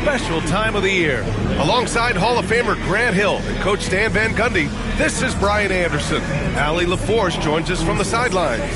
special time of the year. Alongside Hall of Famer Grant Hill and Coach Stan Van Gundy, this is Brian Anderson. Allie LaForce joins us from the sidelines.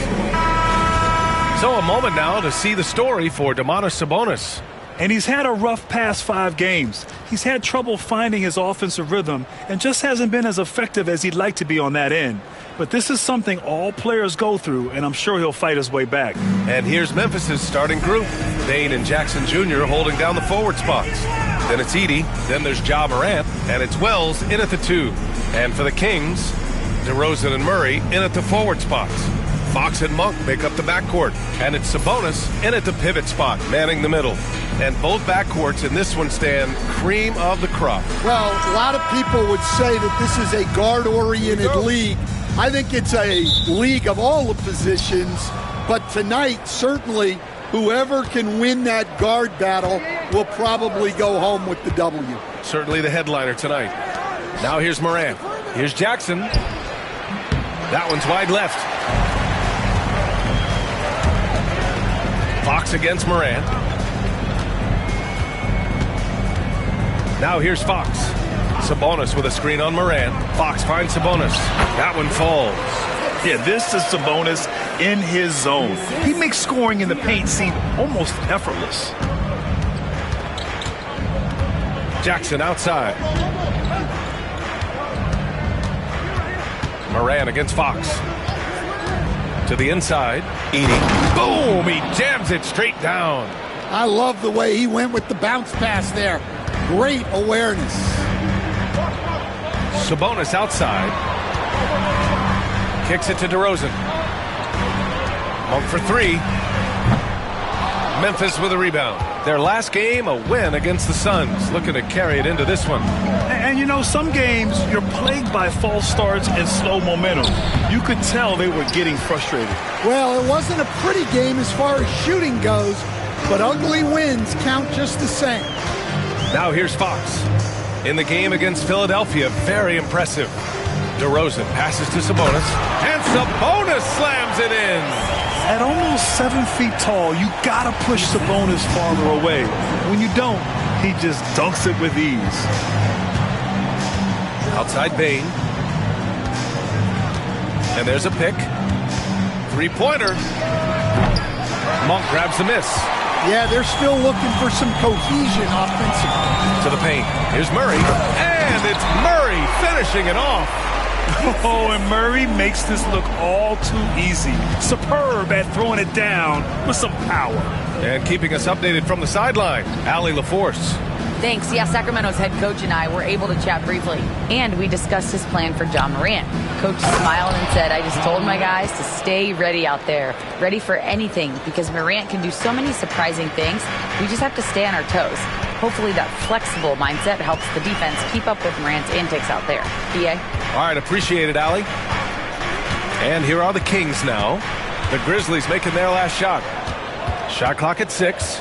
So a moment now to see the story for Domantas Sabonis. And he's had a rough past 5 games. He's had trouble finding his offensive rhythm and just hasn't been as effective as he'd like to be on that end. But this is something all players go through, and I'm sure he'll fight his way back. And here's Memphis's starting group. Dane and Jackson Jr. holding down the forward spots. Then it's Edey, then there's Ja Morant, and it's Wells in at the 2. And for the Kings, DeRozan and Murray in at the forward spots. Fox and Monk make up the backcourt, and it's Sabonis in at the pivot spot, manning the middle. And both backcourts in this one stand cream of the crop. Well, a lot of people would say that this is a guard-oriented league. I think it's a league of all the positions, but tonight, certainly, whoever can win that guard battle will probably go home with the W. Certainly the headliner tonight. Now here's Morant. Here's Jackson. That one's wide left. Fox against Morant. Now here's Fox. Sabonis with a screen on Morant. Fox finds Sabonis. That one falls. Yeah, this is Sabonis in his zone. He makes scoring in the paint seem almost effortless. Jackson outside. Morant against Fox. To the inside. Edey. Boom! He jams it straight down. I love the way he went with the bounce pass there. Great awareness. Sabonis outside. Kicks it to DeRozan. Monk for 3. Memphis with a rebound. Their last game, a win against the Suns. Looking to carry it into this one. And you know, some games you're plagued by false starts and slow momentum. You could tell they were getting frustrated. Well, it wasn't a pretty game as far as shooting goes, but ugly wins count just the same. Now here's Fox. In the game against Philadelphia, very impressive. DeRozan passes to Sabonis, and Sabonis slams it in. At almost 7 feet tall, you gotta push Sabonis farther away. When you don't, he just dunks it with ease. Outside Bane. And there's a pick. 3-pointer. Monk grabs the miss. Yeah, they're still looking for some cohesion offensively. To the paint. Here's Murray. And it's Murray finishing it off. Oh, and Murray makes this look all too easy. Superb at throwing it down with some power. And keeping us updated from the sideline, Allie LaForce. Thanks. Yeah, Sacramento's head coach and I were able to chat briefly, and we discussed his plan for Ja Morant. Coach smiled and said, I just told my guys to stay ready out there, ready for anything, because Morant can do so many surprising things. We just have to stay on our toes. Hopefully that flexible mindset helps the defense keep up with Morant's antics out there. PA? All right, appreciate it, Allie. And here are the Kings now. The Grizzlies making their last shot. Shot clock at 6.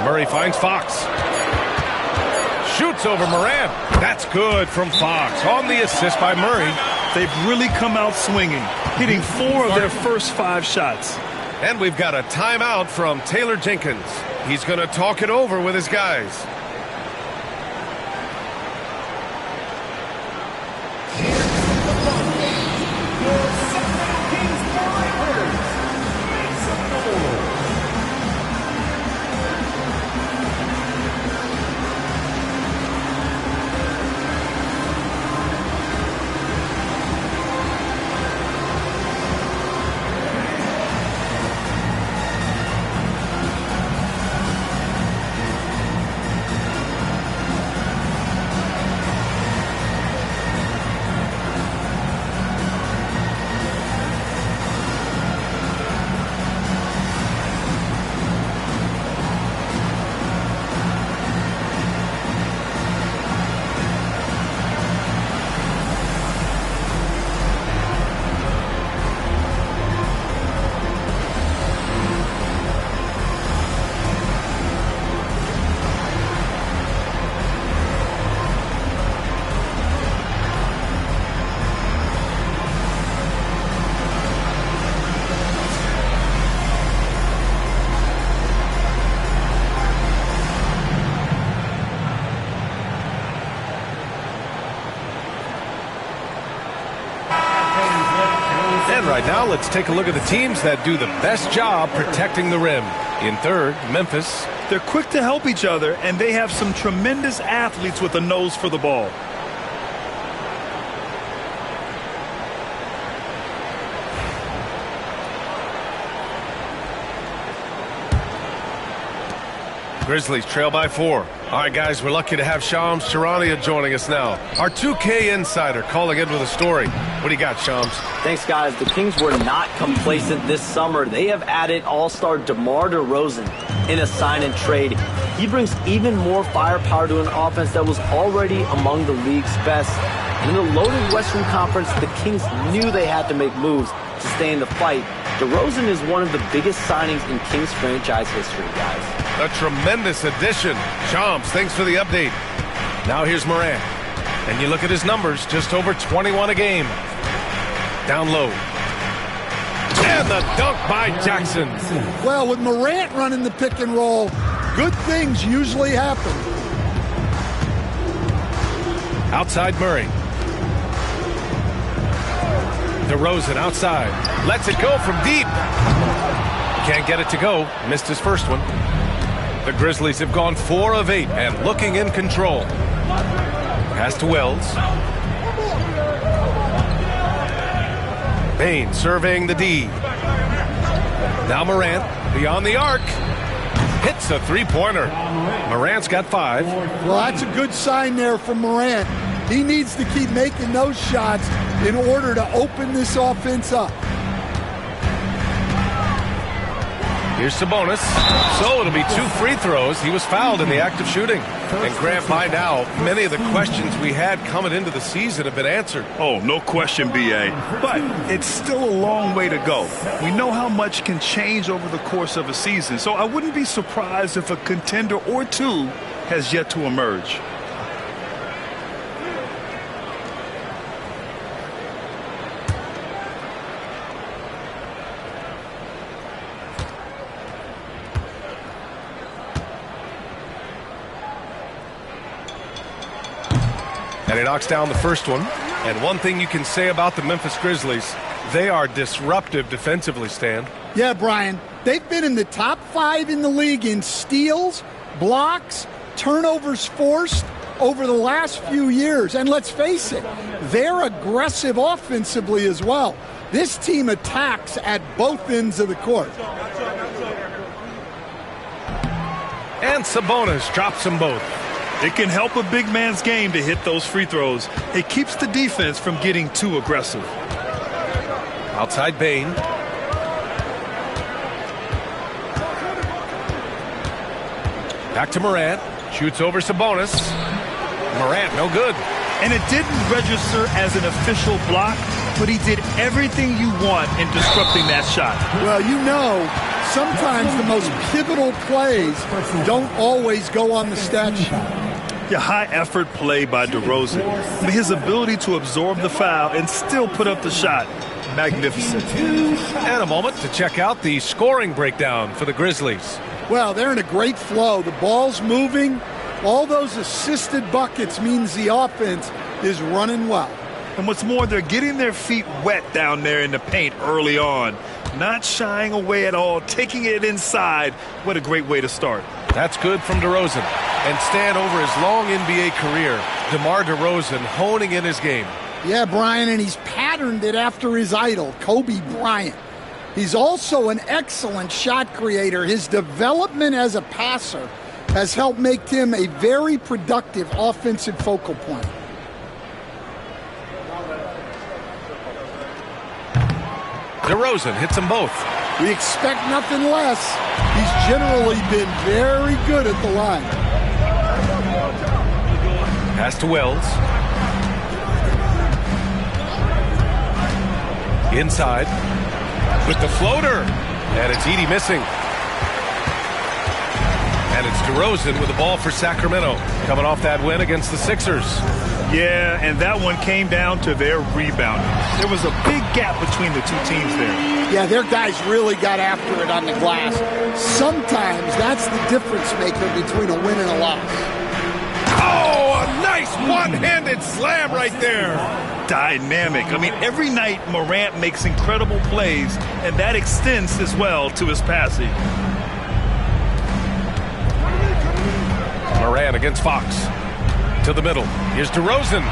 Murray finds Fox. Shoots over Morant. That's good from Fox on the assist by Murray. They've really come out swinging, hitting 4 of their first 5 shots. And we've got a timeout from Taylor Jenkins. He's going to talk it over with his guys. right, now let's take a look at the teams that do the best job protecting the rim. In third, Memphis. They're quick to help each other, and they have some tremendous athletes with a nose for the ball. Grizzlies trail by 4. All right, guys, we're lucky to have Shams Charania joining us now. Our 2K insider calling in with a story. What do you got, Shams? Thanks, guys. The Kings were not complacent this summer. They have added all-star DeMar DeRozan in a sign-and-trade. He brings even more firepower to an offense that was already among the league's best. And in the loaded Western Conference, the Kings knew they had to make moves to stay in the fight. DeRozan is one of the biggest signings in Kings franchise history, guys. A tremendous addition. Shams, thanks for the update. Now here's Morant. And you look at his numbers, just over 21 a game. Down low. And the dunk by Jackson. Well, with Morant running the pick and roll, good things usually happen. Outside Murray. DeRozan outside. Lets it go from deep. Can't get it to go. Missed his first one. The Grizzlies have gone 4 of 8 and looking in control. Pass to Wells. Bain surveying the D. Now Morant beyond the arc. Hits a three-pointer. Morant's got 5. Well, that's a good sign there from Morant. He needs to keep making those shots in order to open this offense up. Here's Sabonis. So it'll be 2 free throws. He was fouled in the act of shooting. And Grant, by now, many of the questions we had coming into the season have been answered. Oh, no question, B.A. But it's still a long way to go. We know how much can change over the course of a season, so I wouldn't be surprised if a contender or two has yet to emerge. And he knocks down the first one. And one thing you can say about the Memphis Grizzlies, they are disruptive defensively, Stan. Yeah, Brian. They've been in the top 5 in the league in steals, blocks, turnovers forced over the last few years. And let's face it, they're aggressive offensively as well. This team attacks at both ends of the court. And Sabonis drops them both. It can help a big man's game to hit those free throws. It keeps the defense from getting too aggressive. Outside Bain. Back to Morant. Shoots over Sabonis. Morant, no good. And it didn't register as an official block, but he did everything you want in disrupting that shot. Well, you know, sometimes the most pivotal plays don't always go on the stat sheet. Yeah, high-effort play by DeRozan. I mean, his ability to absorb the foul and still put up the shot, magnificent. And a moment to check out the scoring breakdown for the Grizzlies. Well, they're in a great flow. The ball's moving. All those assisted buckets means the offense is running well. And what's more, they're getting their feet wet down there in the paint early on. Not shying away at all, taking it inside. What a great way to start. That's good from DeRozan. And Stan, over his long NBA career, DeMar DeRozan honing in his game. Yeah, Brian, and he's patterned it after his idol, Kobe Bryant. He's also an excellent shot creator. His development as a passer has helped make him a very productive offensive focal point. DeRozan hits them both. We expect nothing less. He's generally been very good at the line. Pass to Wells. Inside. With the floater. And it's Edey missing. And it's DeRozan with the ball for Sacramento. Coming off that win against the Sixers. Yeah, and that one came down to their rebounding. There was a big gap between the two teams there. Yeah, their guys really got after it on the glass. Sometimes that's the difference maker between a win and a loss. Oh, Nice one-handed slam right there. Dynamic. I mean, every night Morant makes incredible plays, and that extends as well to his passing. Morant against Fox. To the middle. Here's DeRozan.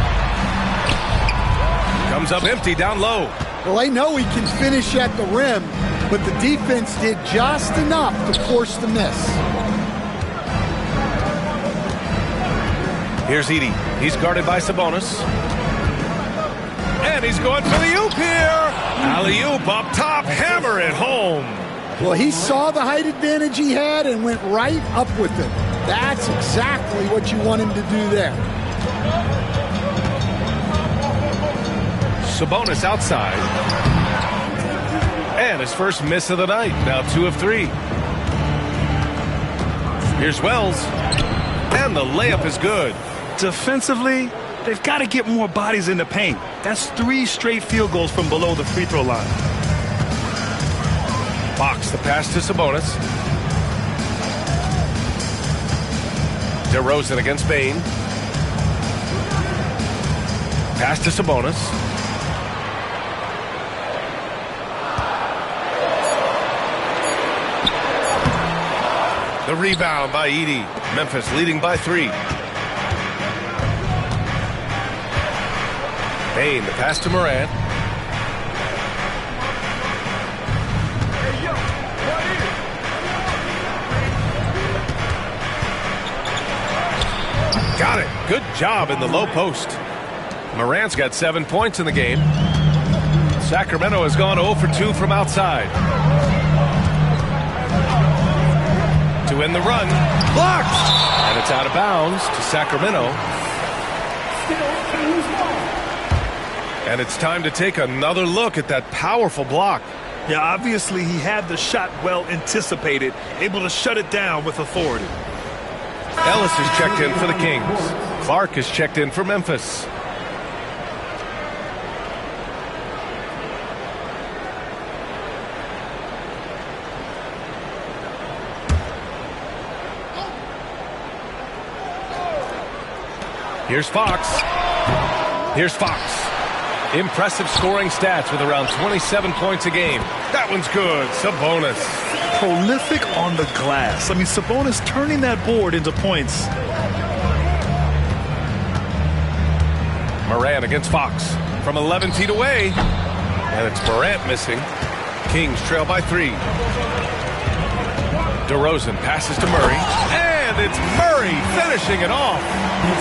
Comes up empty down low. Well, they know he can finish at the rim, but the defense did just enough to force the miss. Here's Edey. He's guarded by Sabonis. And he's going for the oop here. Alley-oop up top. Hammer it home. Well, he saw the height advantage he had and went right up with it. That's exactly what you want him to do there. Sabonis outside. And his first miss of the night. Now 2 of 3. Here's Wells. And the layup is good. Defensively, they've got to get more bodies in the paint. That's 3 straight field goals from below the free throw line. Fox, the pass to Sabonis. DeRozan against Bane. Pass to Sabonis. The rebound by Edey. Memphis leading by 3. Bane, the pass to Morant. Got it. Good job in the low post. Morant's got 7 points in the game. Sacramento has gone 0 for 2 from outside. To win the run. Blocked! And it's out of bounds to Sacramento. And it's time to take another look at that powerful block. Yeah, obviously he had the shot well anticipated, able to shut it down with authority. Ellis is checked in for the Kings. Clark is checked in for Memphis. Here's Fox. Here's Fox. Impressive scoring stats with around 27 points a game. That one's good. Sabonis. Prolific on the glass. I mean, Sabonis turning that board into points. Morant against Fox from 11 feet away. And it's Morant missing. Kings trail by 3. DeRozan passes to Murray. And it's Murray finishing it off.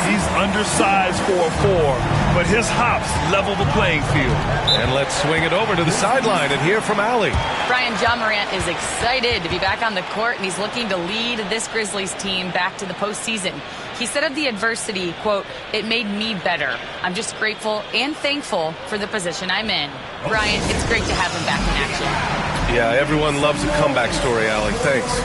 He's undersized for a 4, but his hops level the playing field. And let's swing it over to the sideline and hear from Allie. Brian, John Morant is excited to be back on the court, and he's looking to lead this Grizzlies team back to the postseason. He said of the adversity, quote, "It made me better. I'm just grateful and thankful for the position I'm in." Brian, it's great to have him back in action. Yeah, everyone loves a comeback story, Allie. Thanks.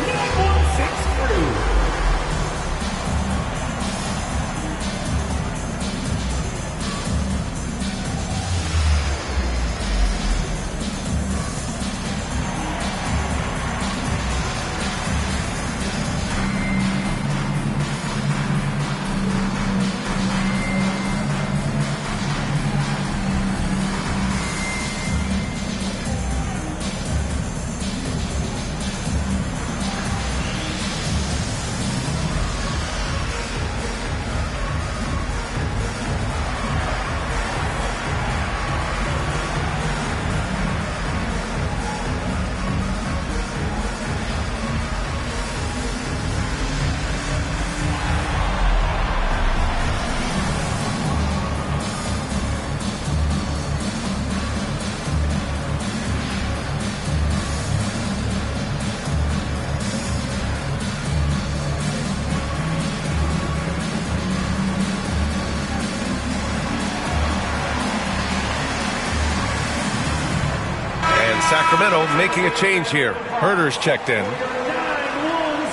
Sacramento making a change here. Herter's checked in.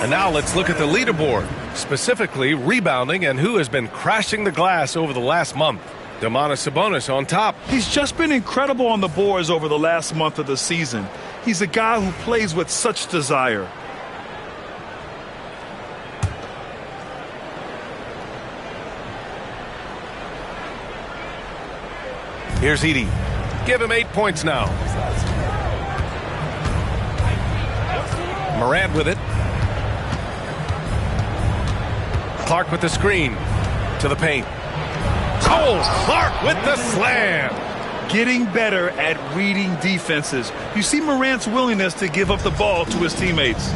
And now let's look at the leaderboard, specifically rebounding and who has been crashing the glass over the last month. Domantas Sabonis on top. He's just been incredible on the boards over the last month of the season. He's a guy who plays with such desire. Here's Edey. Give him 8 points now. Morant with it. Clark with the screen. To the paint. Oh, Clark with the slam. Getting better at reading defenses. You see Morant's willingness to give up the ball to his teammates.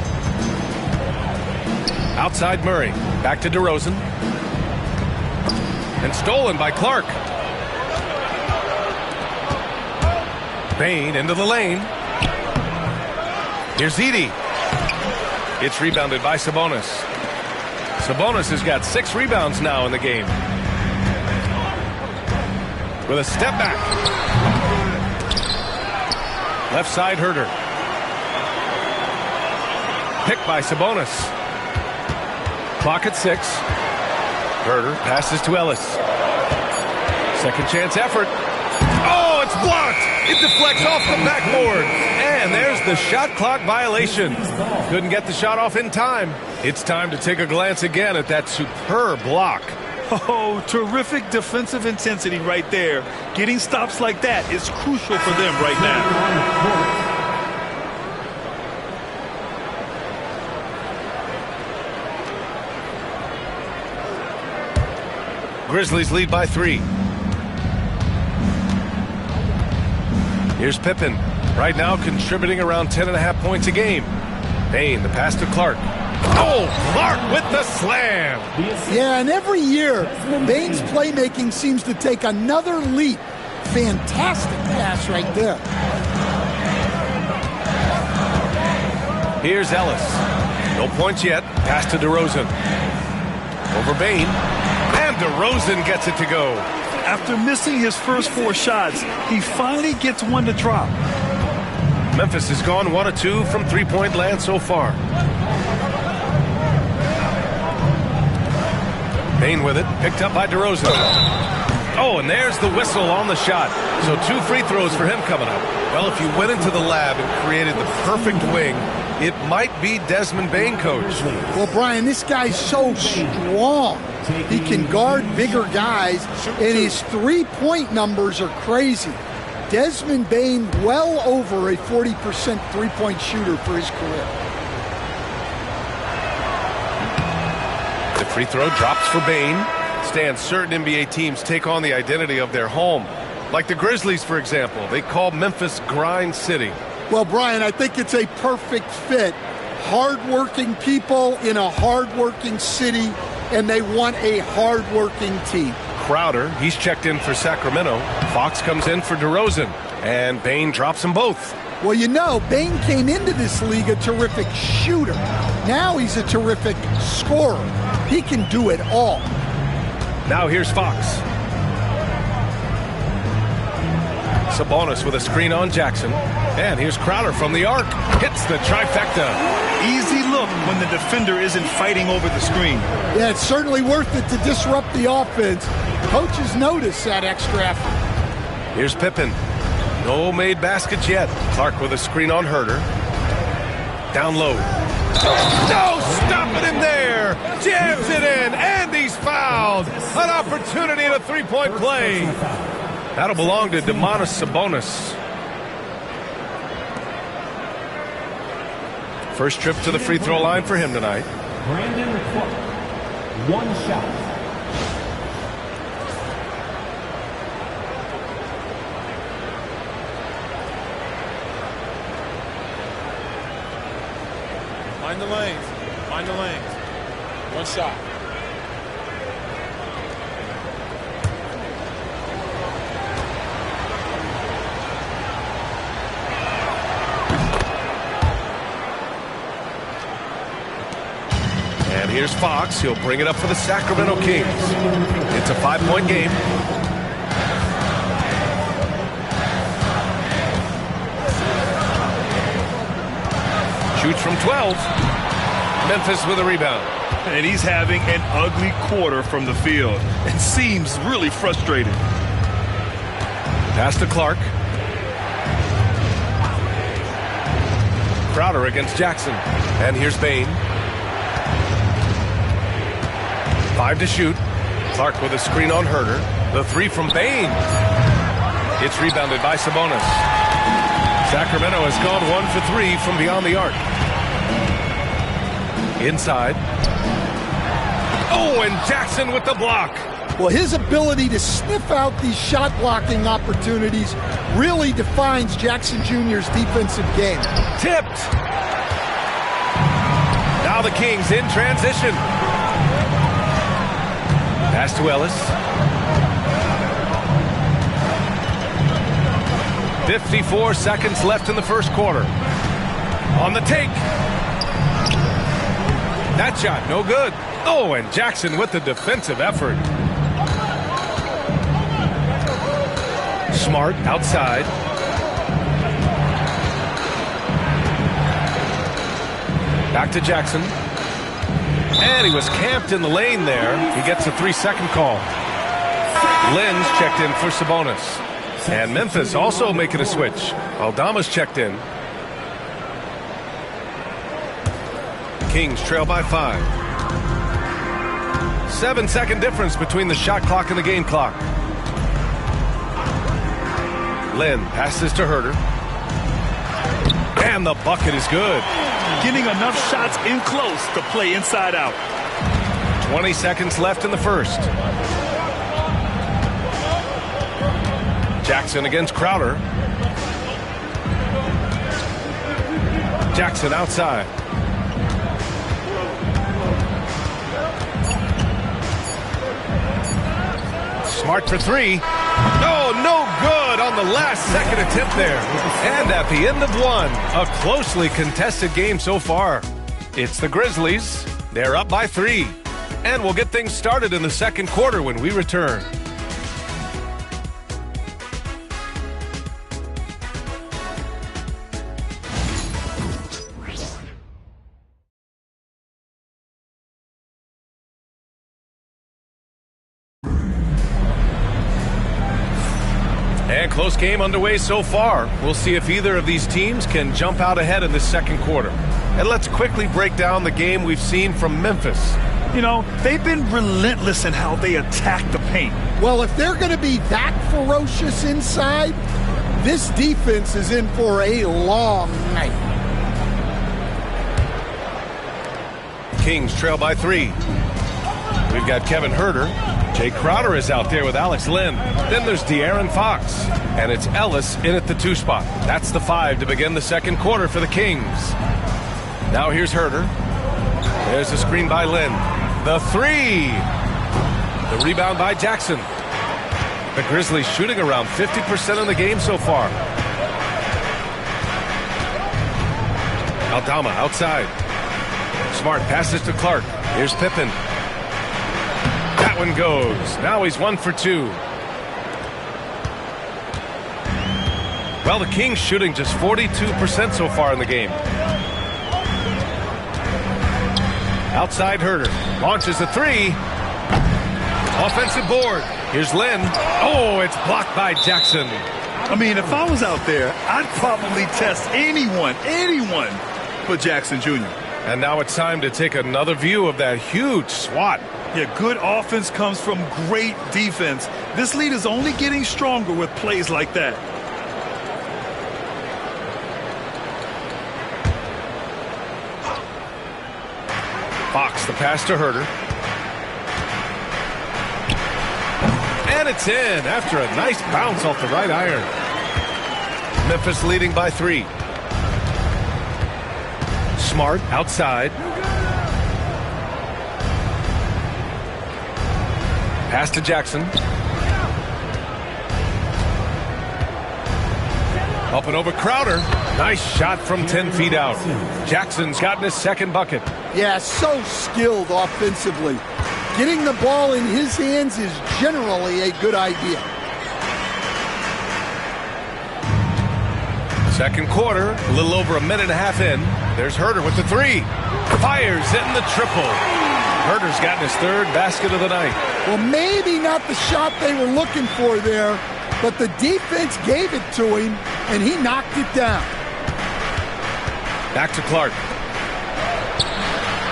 Outside Murray. Back to DeRozan. And stolen by Clark. Bane into the lane. Here's Edey. It's rebounded by Sabonis. Sabonis has got 6 rebounds now in the game. With a step back. Left side Herter. Picked by Sabonis. Clock at 6. Herter passes to Ellis. Second chance effort. Oh, it's blocked. It deflects off the backboard. And there's the shot clock violation. Couldn't get the shot off in time. It's time to take a glance again at that superb block. Oh, terrific defensive intensity right there. Getting stops like that is crucial for them right now. Grizzlies lead by 3. Here's Pippen. Right now contributing around 10.5 points a game. Bane, the pass to Clark. Oh, Clark with the slam. Yeah, and every year, Bane's playmaking seems to take another leap. Fantastic pass right there. Here's Ellis. No points yet. Pass to DeRozan. Over Bane. And DeRozan gets it to go. After missing his first 4 shots, he finally gets one to drop. Memphis has gone 1 of 2 from three-point land so far. Bane with it, picked up by DeRozan. Oh, and there's the whistle on the shot. So 2 free throws for him coming up. Well, if you went into the lab and created the perfect wing, it might be Desmond Bane, coach. Well, Brian, this guy's so strong. He can guard bigger guys, and his three-point numbers are crazy. Desmond Bane well over a 40% three-point shooter for his career. The free throw drops for Bane. Stan, certain NBA teams take on the identity of their home. Like the Grizzlies, for example. They call Memphis Grind City. Well, Brian, I think it's a perfect fit. Hard-working people in a hard-working city, and they want a hard-working team. Crowder, he's checked in for Sacramento. Fox comes in for DeRozan. And Bane drops them both. Well, you know, Bane came into this league a terrific shooter. Now he's a terrific scorer. He can do it all. Now here's Fox. Sabonis with a screen on Jackson. And here's Crowder from the arc. Hits the trifecta. Easy look when the defender isn't fighting over the screen. Yeah, it's certainly worth it to disrupt the offense. Coaches notice that extra effort. Here's Pippen. No made baskets yet. Clark with a screen on Herter. Down low. No, stopping him there. Jams it in, and he's fouled. An opportunity at a three-point play. That'll belong to Domantas Sabonis. First trip to the free throw line for him tonight. Brandon Clark, 1 shot. Mind the lanes. Mind the lanes. 1 shot. And here's Fox. He'll bring it up for the Sacramento Kings. It's a 5-point game. Shoots from 12. Memphis with a rebound. And he's having an ugly quarter from the field. It seems really frustrated. Pass to Clark. Crowder against Jackson. And here's Bane. 5 to shoot. Clark with a screen on Herter. The 3 from Bane. It's rebounded by Sabonis. Sacramento has gone 1 for 3 from beyond the arc. Inside. Oh, and Jackson with the block. Well, his ability to sniff out these shot blocking opportunities really defines Jackson Jr.'s defensive game. Tipped. Now the Kings in transition. Pass to Ellis. 54 seconds left in the first quarter. On the take. That shot, no good. Oh, and Jackson with the defensive effort. Smart outside. Back to Jackson. And he was camped in the lane there. He gets a 3-second call. Lynn's checked in for Sabonis. And Memphis also making a switch. Aldama's checked in. Kings trail by 5. 7-second difference between the shot clock and the game clock. Lynn passes to Herter. And the bucket is good. Getting enough shots in close to play inside out. 20 seconds left in the first. Jackson against Crowder. Jackson outside. Smart for 3. Oh, no good on the last second attempt there. And at the end of 1, a closely contested game so far. It's the Grizzlies. They're up by 3. And we'll get things started in the second quarter when we return. And close game underway so far. We'll see if either of these teams can jump out ahead in this second quarter. And let's quickly break down the game we've seen from Memphis. You know, they've been relentless in how they attack the paint. Well, if they're going to be that ferocious inside, this defense is in for a long night. Kings trail by 3. We've got Kevin Herter. Jay Crowder is out there with Alex Lynn. Then there's De'Aaron Fox. And it's Ellis in at the 2 spot. That's the 5 to begin the second quarter for the Kings. Now here's Herter. There's a screen by Lynn. The 3. The rebound by Jackson. The Grizzlies shooting around 50% in the game so far. Aldama outside. Smart passes to Clark. Here's Pippen. That one goes. Now he's 1 for 2. Well, the Kings shooting just 42% so far in the game. Outside Herter. Launches a 3. Offensive board. Here's Lynn. Oh, it's blocked by Jackson. I mean, if I was out there, I'd probably test anyone but Jackson Jr. And now it's time to take another view of that huge swat. Yeah, good offense comes from great defense. This lead is only getting stronger with plays like that. Fox, the pass to Herter. And it's in after a nice bounce off the right iron. Memphis leading by 3. Smart outside. Pass to Jackson. Up and over Crowder. Nice shot from 10 feet out. Jackson's gotten his second bucket. Yeah, so skilled offensively. Getting the ball in his hands is generally a good idea. Second quarter, a little over a minute and a half in. There's Herter with the 3. Fires in the triple. Herter's gotten his 3rd basket of the night. Well, maybe not the shot they were looking for there, but the defense gave it to him, and he knocked it down. Back to Clark.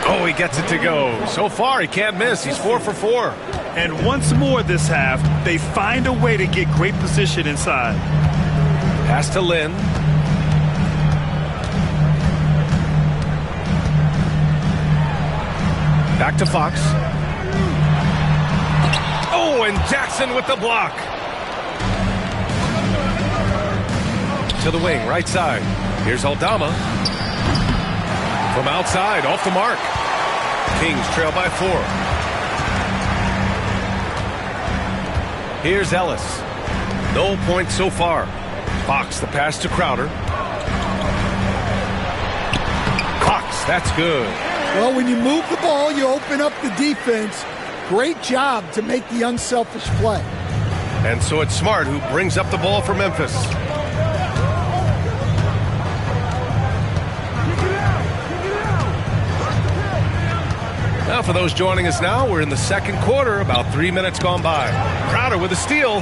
Oh, he gets it to go. So far, he can't miss. He's 4 for 4. And once more this half, they find a way to get great position inside. Pass to Lynn. Back to Fox. Oh, and Jackson with the block. To the wing, right side. Here's Aldama. From outside, off the mark. Kings trail by 4. Here's Ellis. No points so far. Fox, the pass to Crowder. Fox, that's good. Well, when you move the ball, you open up the defense. Great job to make the unselfish play. And so it's Smart who brings up the ball for Memphis. Now for those joining us now, we're in the second quarter, about 3 minutes gone by. Crowder with a steal.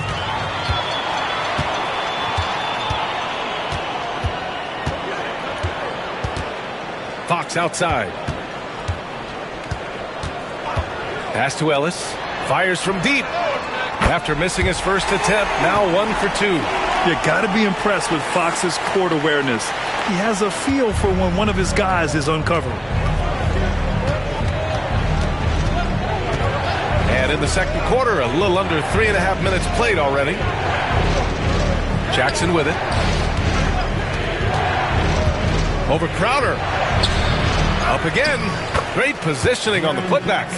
Fox outside. Pass to Ellis. Fires from deep. After missing his first attempt, now 1 for 2. You got to be impressed with Fox's court awareness. He has a feel for when one of his guys is uncovered. And in the second quarter, a little under 3.5 minutes played already. Jackson with it. Over Crowder. Up again. Great positioning on the putback.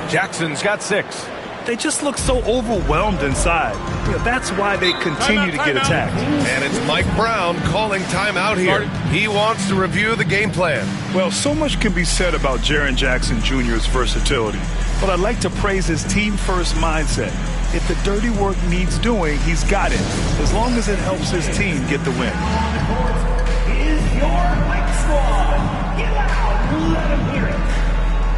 Jackson's got 6. They just look so overwhelmed inside. That's why they continue to get attacked. And it's Mike Brown calling timeout here. He wants to review the game plan. Well, so much can be said about Jaren Jackson Jr.'s versatility, but I'd like to praise his team-first mindset. If the dirty work needs doing, he's got it, as long as it helps his team get the win. Is your Mike Squad. Get loud, let them hear it.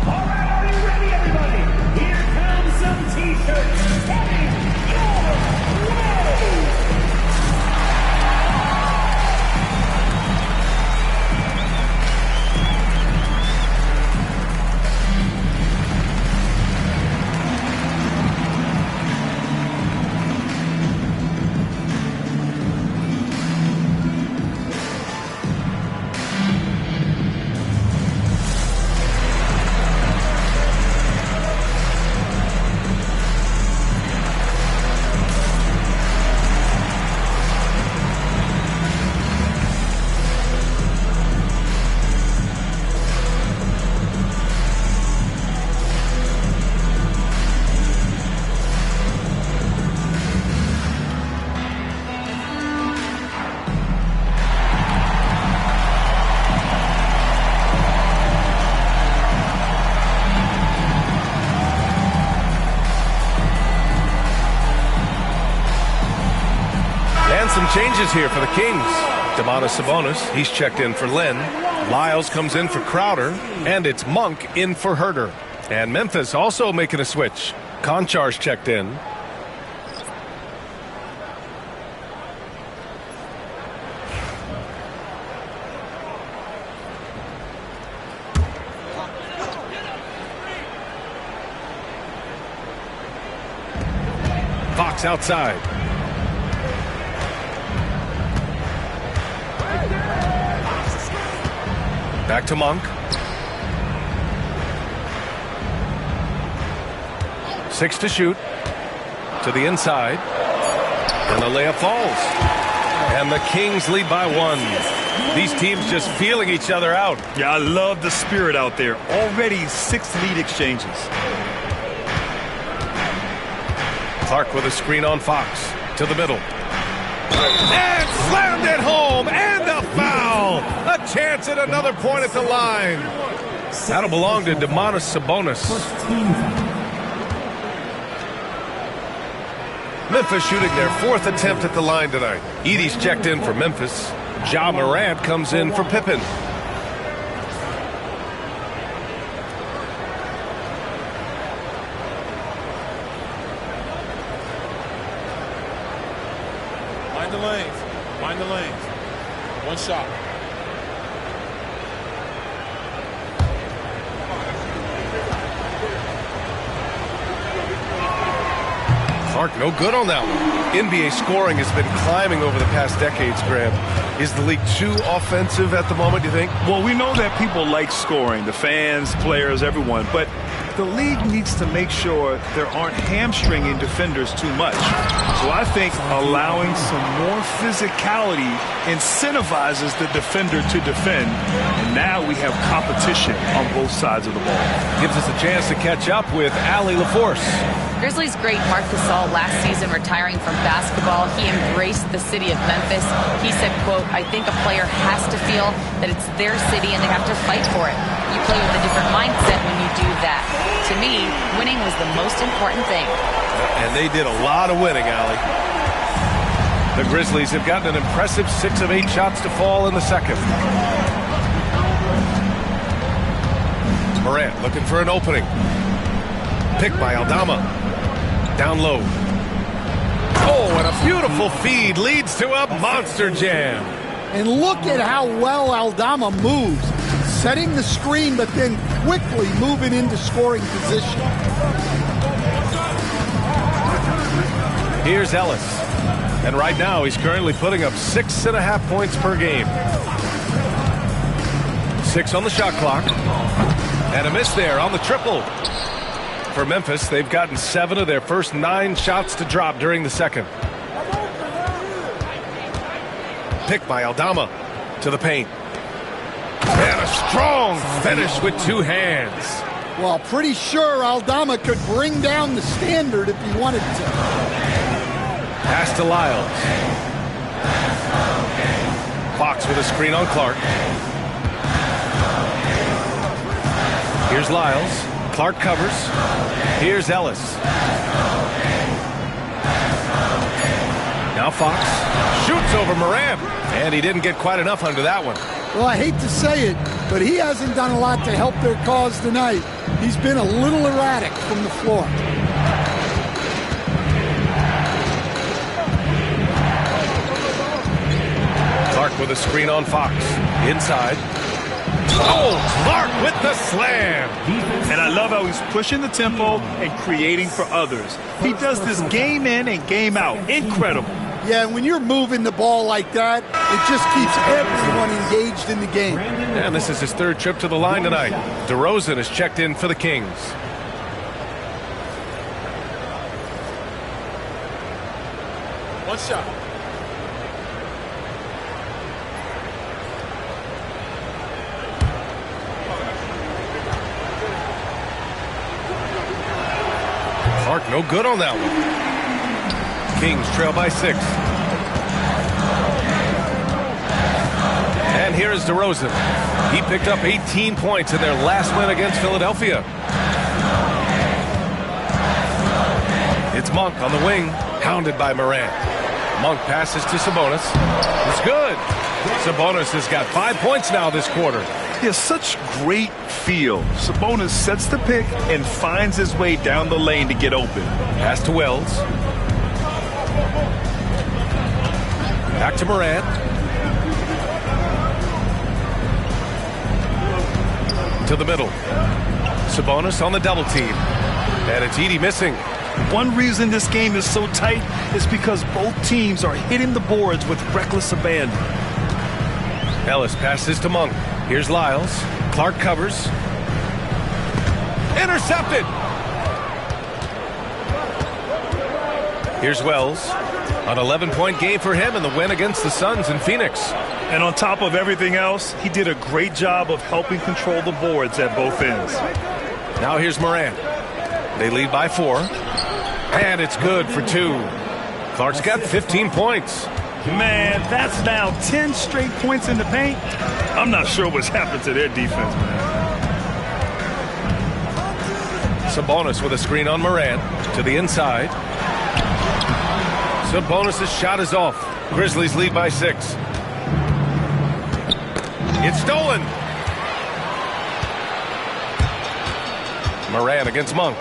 All right, are you ready, everybody? Here comes some T-shirts. Heading your way. Some changes here for the Kings. Domantas Sabonis, he's checked in for Lynn. Lyles comes in for Crowder. And it's Monk in for Herter. And Memphis also making a switch. Konchar's checked in. Fox outside. Back to Monk. 6 to shoot. To the inside. And the layup falls. And the Kings lead by 1. These teams just feeling each other out. Yeah, I love the spirit out there. Already 6 lead exchanges. Clark with a screen on Fox. To the middle. And slammed it home. And a foul. A chance at another point at the line. That'll belong to Domantas Sabonis. Memphis shooting their 4th attempt at the line tonight. Edey's checked in for Memphis. Ja Morant comes in for Pippen. Mind the lanes. Mind the lanes. One shot. Clark, no good on that one. NBA scoring has been climbing over the past decades, Graham. Is the league too offensive at the moment, do you think? Well, we know that people like scoring, the fans, players, everyone, but the league needs to make sure there aren't hamstringing defenders too much. So I think allowing some more physicality incentivizes the defender to defend, and now we have competition on both sides of the ball. Gives us a chance to catch up with Allie LaForce. Grizzlies great Marc Gasol last season retiring from basketball. He embraced the city of Memphis. He said, quote, "I think a player has to feel that it's their city and they have to fight for it. You play with a different mindset when you do that. To me, winning was the most important thing." And they did a lot of winning, Allie. The Grizzlies have gotten an impressive 6 of 8 shots to fall in the second. Morant looking for an opening. Picked by Aldama. Down low. Oh, and a beautiful feed leads to a monster jam. And look at how well Aldama moves. Setting the screen, but then quickly moving into scoring position. Here's Ellis. And right now, he's currently putting up 6.5 points per game. 6 on the shot clock. And a miss there on the triple. For Memphis, they've gotten 7 of their first 9 shots to drop during the second. Picked by Aldama to the paint. And a strong finish with 2 hands. Well, pretty sure Aldama could bring down the standard if he wanted to. Pass to Lyles. Fox with a screen on Clark. Here's Lyles. Clark covers. Here's Ellis. Now Fox shoots over Morant. And he didn't get quite enough under that one. Well, I hate to say it, but he hasn't done a lot to help their cause tonight. He's been a little erratic from the floor. Clark with a screen on Fox. Inside. Oh, Clark with the slam. And I love how he's pushing the tempo and creating for others. He does this game in and game out. Incredible. Yeah, when you're moving the ball like that, it just keeps everyone engaged in the game. And this is his 3rd trip to the line tonight. DeRozan is checked in for the Kings. One shot. Clark no good on that one. Kings trail by 6. And here is DeRozan. He picked up 18 points in their last win against Philadelphia. It's Monk on the wing, hounded by Morant. Monk passes to Sabonis. It's good. Sabonis has got 5 points now this quarter. He has such great feel. Sabonis sets the pick and finds his way down the lane to get open. Pass to Wells. Back to Morant. To the middle. Sabonis on the double team. And it's Edey missing. One reason this game is so tight is because both teams are hitting the boards with reckless abandon. Ellis passes to Monk. Here's Lyles. Clark covers. Intercepted. Here's Wells. An 11-point game for him in the win against the Suns in Phoenix. And on top of everything else, he did a great job of helping control the boards at both ends. Now here's Morant. They lead by 4. And it's good for 2. Clark's got 15 points. Man, that's now 10 straight points in the paint. I'm not sure what's happened to their defense, man. Sabonis with a screen on Morant. To the inside. Sabonis' shot is off. Grizzlies lead by 6. It's stolen. Morant against Monk.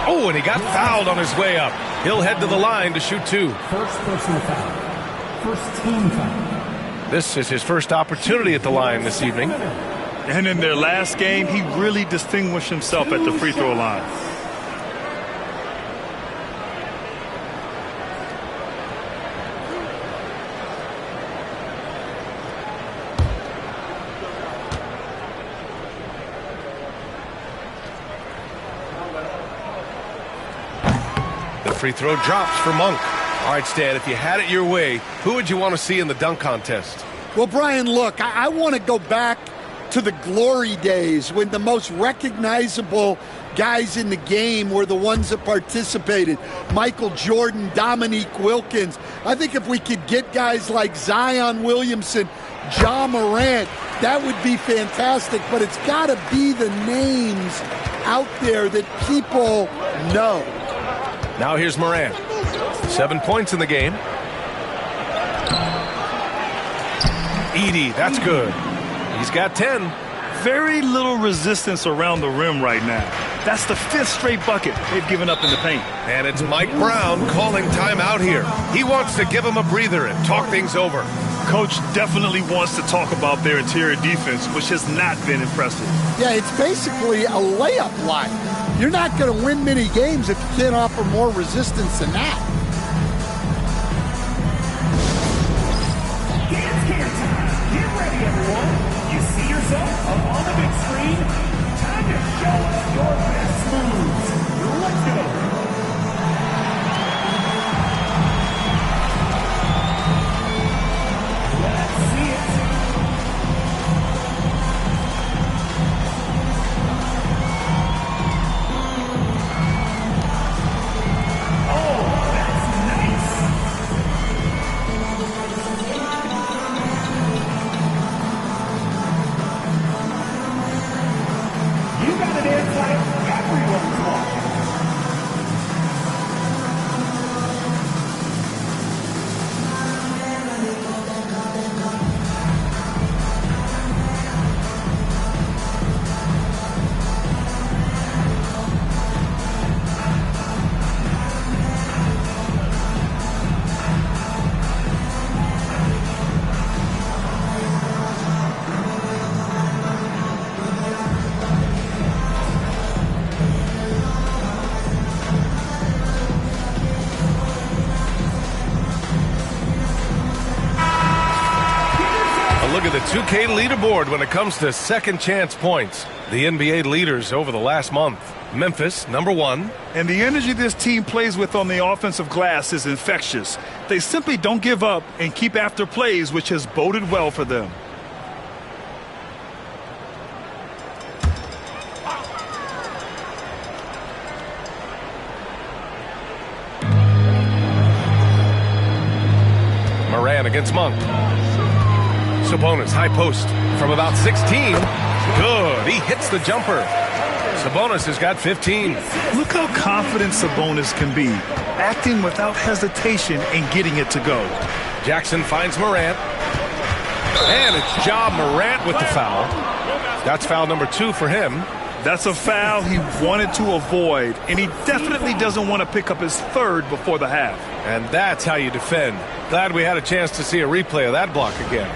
Oh, and he got fouled on his way up. He'll head to the line to shoot 2. First personal foul. First team foul. This is his first opportunity at the line this evening. And in their last game, he really distinguished himself at the free throw line. Free throw drops for Monk. All right, Stan, if you had it your way, who would you want to see in the dunk contest? Well, Brian, look, I want to go back to the glory days when the most recognizable guys in the game were the ones that participated. Michael Jordan, Dominique Wilkins. I think if we could get guys like Zion Williamson, Ja Morant, that would be fantastic. But it's got to be the names out there that people know. Now here's Morant. 7 points in the game. Edey, that's good. He's got 10. Very little resistance around the rim right now. That's the 5th straight bucket they've given up in the paint. And it's Mike Brown calling timeout here. He wants to give him a breather and talk things over. Coach definitely wants to talk about their interior defense, which has not been impressive. Yeah, it's basically a layup line. You're not going to win many games if you can't offer more resistance than that. Dance Camp time. Get ready, everyone. You see yourself up on the big screen? Time to show us your best moves. Let's go. Let's see it. Oh, that's nice. You got to dance like everyone's watching. Look at the 2K leaderboard when it comes to second chance points. The NBA leaders over the last month. Memphis, number 1. And the energy this team plays with on the offensive glass is infectious. They simply don't give up and keep after plays, which has boded well for them. Moran against Monk. Sabonis, high post from about 16. Good. He hits the jumper. Sabonis has got 15. Look how confident Sabonis can be, acting without hesitation and getting it to go. Jackson finds Morant. And it's Ja Morant with the foul. That's foul number 2 for him. That's a foul he wanted to avoid, and he definitely doesn't want to pick up his 3rd before the half. And that's how you defend. Glad we had a chance to see a replay of that block again.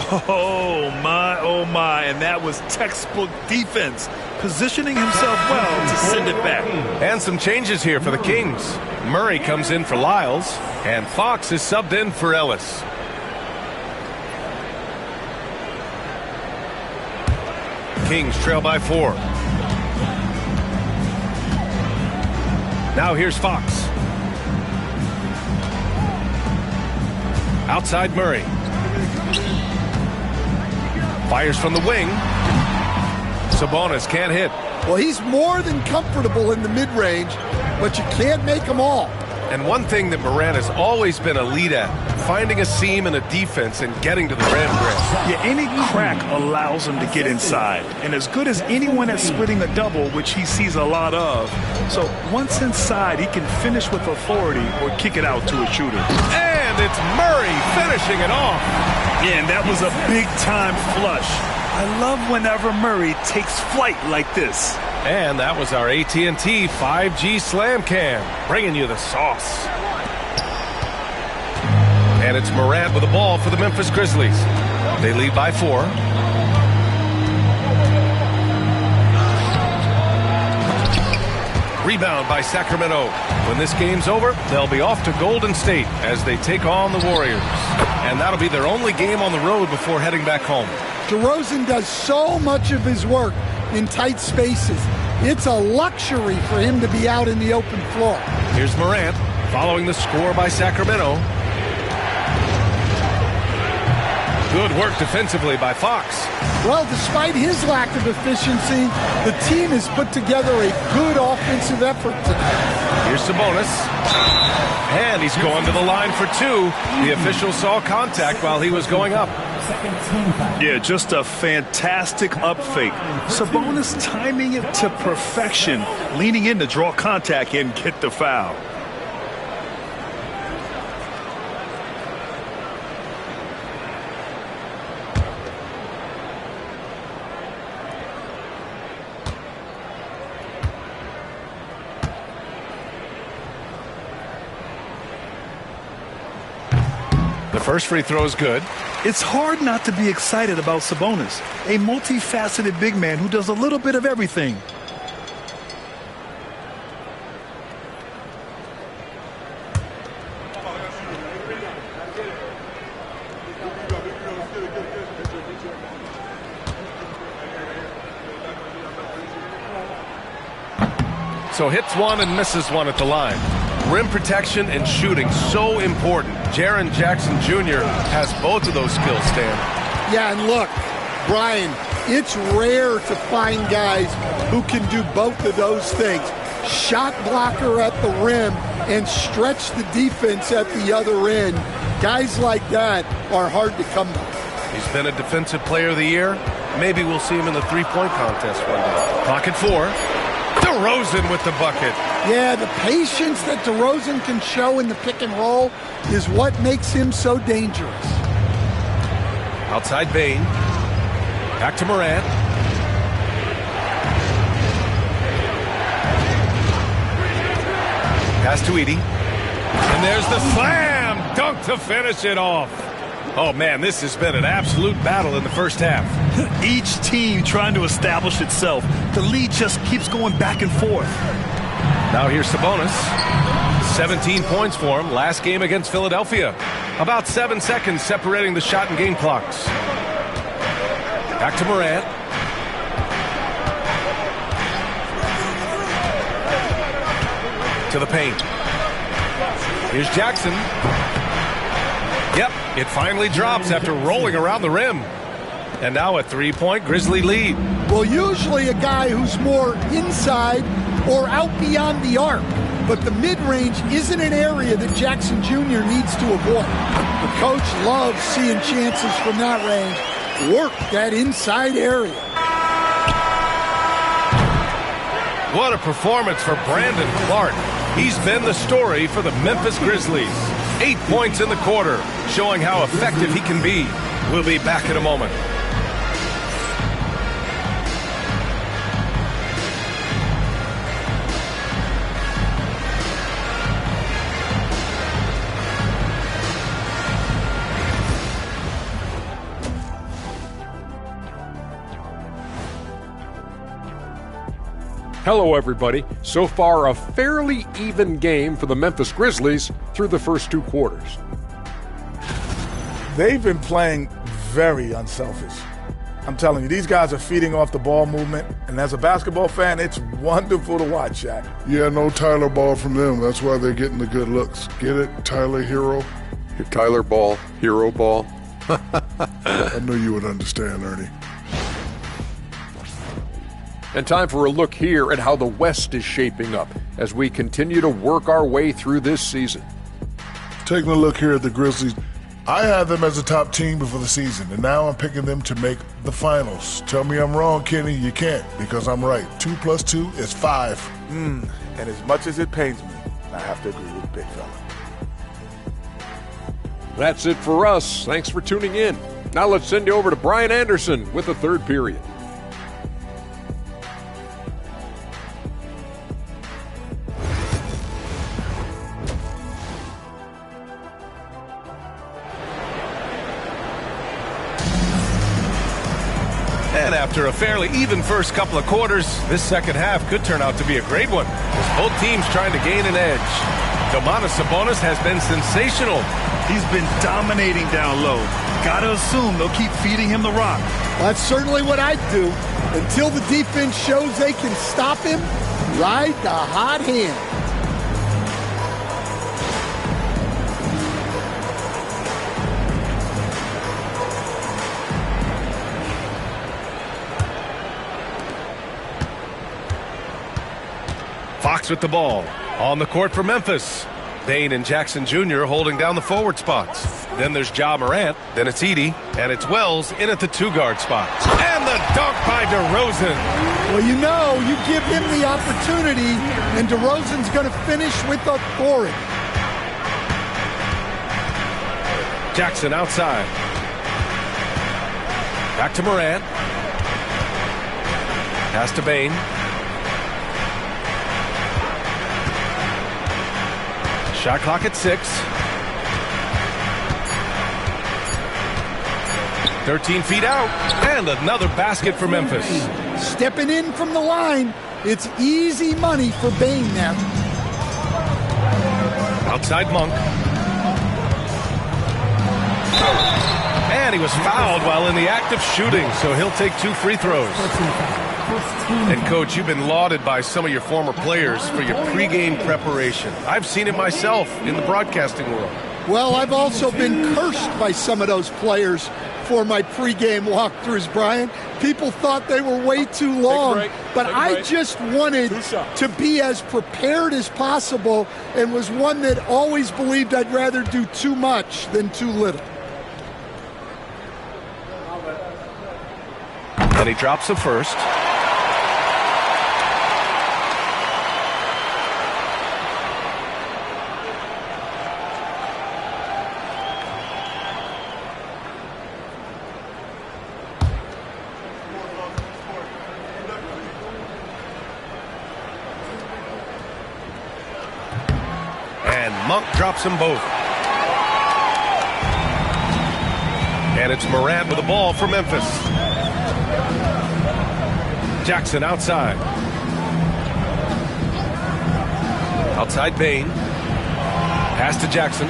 Oh my, and that was textbook defense, positioning himself well to send it back. And some changes here for the Kings. Murray comes in for Lyles, and Fox is subbed in for Ellis. Kings trail by 4. Now here's Fox. Outside Murray. Fires from the wing. Sabonis can't hit. Well, he's more than comfortable in the mid-range, but you can't make them all. And one thing that Morant has always been elite at, finding a seam in a defense and getting to the rim. Yeah, any crack allows him to get inside. And as good as anyone at splitting a double, which he sees a lot of. So once inside, he can finish with authority or kick it out to a shooter. And it's Murray finishing it off. Yeah, and that was a big-time flush. I love whenever Murray takes flight like this. And that was our AT&T 5G Slam Cam, bringing you the sauce. And it's Morant with the ball for the Memphis Grizzlies. They lead by 4. Rebound by Sacramento. When this game's over, they'll be off to Golden State as they take on the Warriors. And that'll be their only game on the road before heading back home. DeRozan does so much of his work in tight spaces. It's a luxury for him to be out in the open floor. Here's Morant. following the score by Sacramento. Good work defensively by Fox. Well, despite his lack of efficiency, the team has put together a good offensive effort tonight. Here's Sabonis. And he's going to the line for two. The official saw contact while he was going up. Yeah, just a fantastic up fake. Sabonis timing it to perfection, leaning in to draw contact and get the foul. The first free throw is good. It's hard not to be excited about Sabonis, a multifaceted big man who does a little bit of everything. So hits one and misses one at the line. Rim protection and shooting, so important. Jaren Jackson Jr. has both of those skills, Stan. Yeah, and look, Brian, it's rare to find guys who can do both of those things. Shot blocker at the rim and stretch the defense at the other end. Guys like that are hard to come by. He's been a defensive player of the year. Maybe we'll see him in the three-point contest one day. Pocket four. DeRozan with the bucket. Yeah, the patience that DeRozan can show in the pick and roll is what makes him so dangerous. Outside Bane. Back to Morant. Pass to Edey. And there's the slam dunk to finish it off. Oh, man, this has been an absolute battle in the first half. Each team trying to establish itself. The lead just keeps going back and forth. Now here's Sabonis. 17 points for him. Last game against Philadelphia. About 7 seconds separating the shot and game clocks. Back to Morant. To the paint. Here's Jackson. Yep, it finally drops after rolling around the rim. And now a three-point Grizzly lead. Well, usually a guy who's more inside or out beyond the arc. But the mid-range isn't an area that Jackson Jr. needs to avoid. The coach loves seeing chances from that range. Work that inside area. What a performance for Brandon Clark. He's been the story for the Memphis Grizzlies. 8 points in the quarter, showing how effective he can be. We'll be back in a moment. Hello, everybody. So far, a fairly even game for the Memphis Grizzlies through the first two quarters. They've been playing very unselfish. I'm telling you, these guys are feeding off the ball movement, and as a basketball fan, it's wonderful to watch, Shaq. Yeah, no Tyler ball from them. That's why they're getting the good looks. Get it, Tyler Hero? Tyler ball, hero ball. I knew you would understand, Ernie. And time for a look here at how the West is shaping up as we continue to work our way through this season. Taking a look here at the Grizzlies, I had them as a top team before the season, and now I'm picking them to make the finals. Tell me I'm wrong, Kenny. You can't, because I'm right. 2 + 2 is 5. And as much as it pains me, I have to agree with the big fella. That's it for us. Thanks for tuning in. Now let's send you over to Brian Anderson with the third period. And after a fairly even first couple of quarters, this second half could turn out to be a great one, as both teams trying to gain an edge. Domantas Sabonis has been sensational. He's been dominating down low. Gotta assume they'll keep feeding him the rock. That's certainly what I'd do. Until the defense shows they can stop him, ride the hot hand. Fox with the ball. On the court for Memphis. Bain and Jackson Jr. holding down the forward spots. Then there's Ja Morant. Then it's Edey. And it's Wells in at the 2-guard spot. And the dunk by DeRozan. Well, you give him the opportunity, and DeRozan's going to finish with authority. Jackson outside. Back to Morant. Pass to Bain. Shot clock at 6. 13 feet out. And another basket for Memphis. Stepping in from the line. It's easy money for Bain now. Outside Monk. And he was fouled while in the act of shooting, so he'll take 2 free throws. And, Coach, you've been lauded by some of your former players for your pregame preparation. I've seen it myself in the broadcasting world. Well, I've also been cursed by some of those players for my pregame walkthroughs, Brian. People thought they were way too long, but I just wanted to be as prepared as possible and was one that always believed I'd rather do too much than too little. And he drops the first. And Monk drops them both. And it's Morant with the ball for Memphis. Jackson outside. Outside Bain. Pass to Jackson.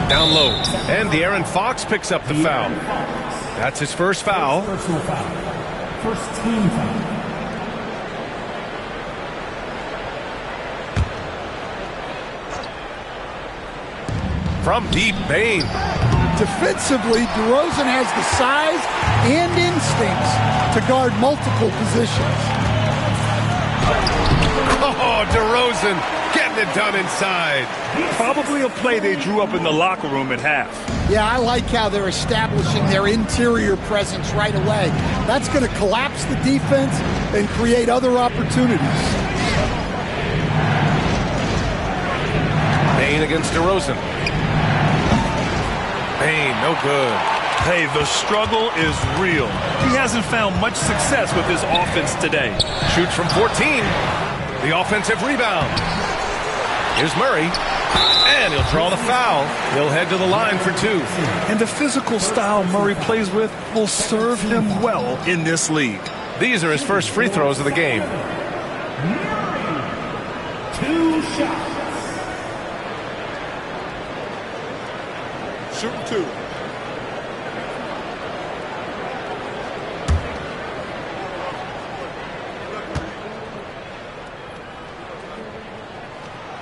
Down low. And De'Aaron Fox picks up the foul. That's his first foul. Personal foul. First team foul. From deep, Bain. Defensively, DeRozan has the size and instincts to guard multiple positions. Oh, DeRozan getting it done inside. Probably a play they drew up in the locker room at half. Yeah, I like how they're establishing their interior presence right away. That's going to collapse the defense and create other opportunities. Bain against DeRozan. Bain, no good. Hey, the struggle is real. He hasn't found much success with his offense today. Shoots from 14. The offensive rebound. Here's Murray. And he'll draw the foul. He'll head to the line for 2. And the physical style Murray plays with will serve him well in this league. These are his first free throws of the game. 2 shots. Shooting 2.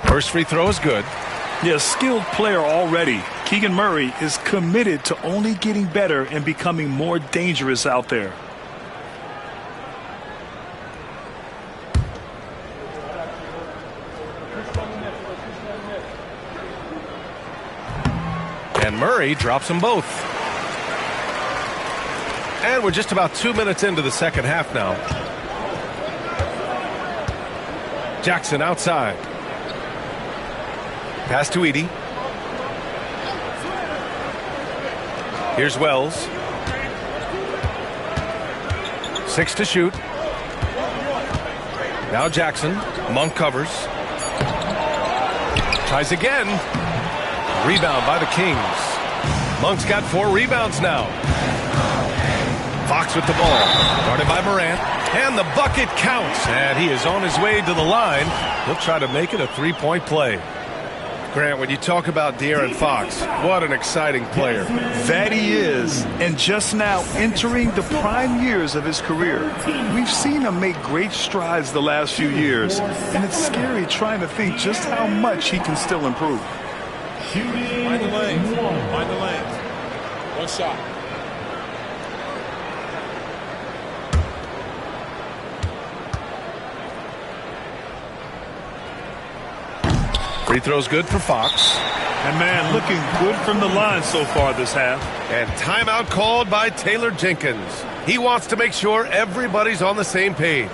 First free throw is good. Yeah, skilled player already. Keegan Murray is committed to only getting better and becoming more dangerous out there. And Murray drops them both. And we're just about 2 minutes into the second half now. Jackson outside. Pass to Edey. Here's Wells. 6 to shoot. Now Jackson. Monk covers. Tries again. Rebound by the Kings. Monk's got 4 rebounds now. Fox with the ball. Guarded by Morant. And the bucket counts. And he is on his way to the line. He'll try to make it a 3-point play. Grant, when you talk about De'Aaron Fox, what an exciting player. That he is. And just now entering the prime years of his career. We've seen him make great strides the last few years. And it's scary trying to think just how much he can still improve. Mind the lanes. Mind the lanes. One shot. Free throw's good for Fox. And, man, looking good from the line so far this half. And timeout called by Taylor Jenkins. He wants to make sure everybody's on the same page.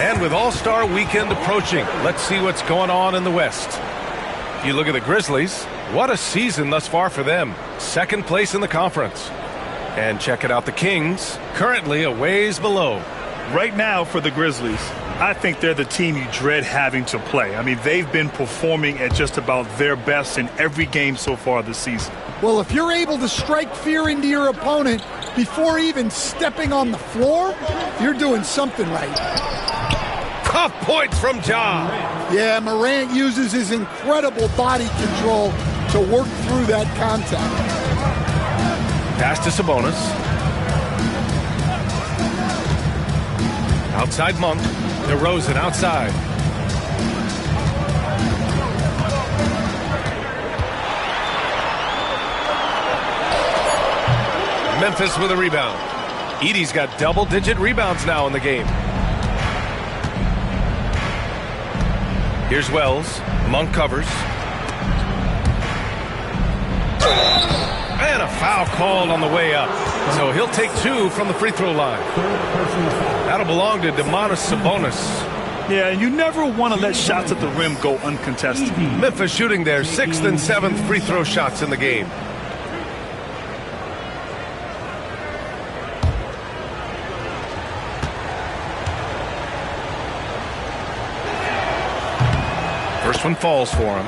And with All-Star Weekend approaching, let's see what's going on in the West. You look at the Grizzlies, what a season thus far for them. Second place in the conference. And check it out, the Kings, currently a ways below. Right now for the Grizzlies, I think they're the team you dread having to play. I mean, they've been performing at just about their best in every game so far this season. Well, if you're able to strike fear into your opponent before even stepping on the floor, you're doing something right. Tough points from Ja. Yeah, Morant uses his incredible body control to work through that contact. Pass to Sabonis. Outside Monk. DeRozan outside. Memphis with a rebound. Edey's got double-digit rebounds now in the game. Here's Wells. Monk covers. And a foul called on the way up. So he'll take two from the free throw line. That'll belong to Domantas Sabonis. Yeah, and you never want to let shots at the rim go uncontested. Memphis shooting their 6th and 7th free throw shots in the game. First one falls for him.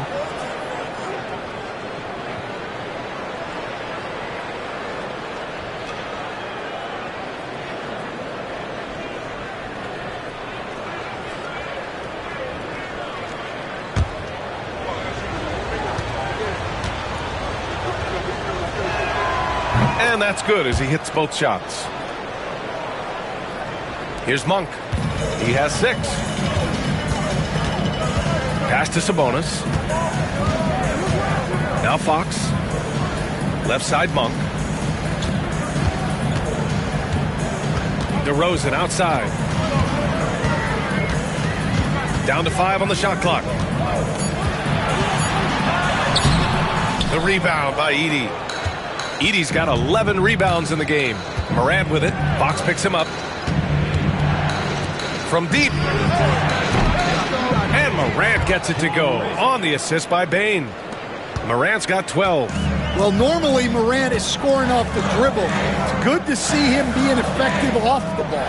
And that's good as he hits both shots. Here's Monk. He has 6. Pass to Sabonis. Now Fox. Left side Monk. DeRozan outside. Down to 5 on the shot clock. The rebound by Edey. Edey's got 11 rebounds in the game. Morant with it. Fox picks him up. From deep. And Morant gets it to go on the assist by Bane. Morant's got 12. Well, normally Morant is scoring off the dribble. It's good to see him being effective off the ball.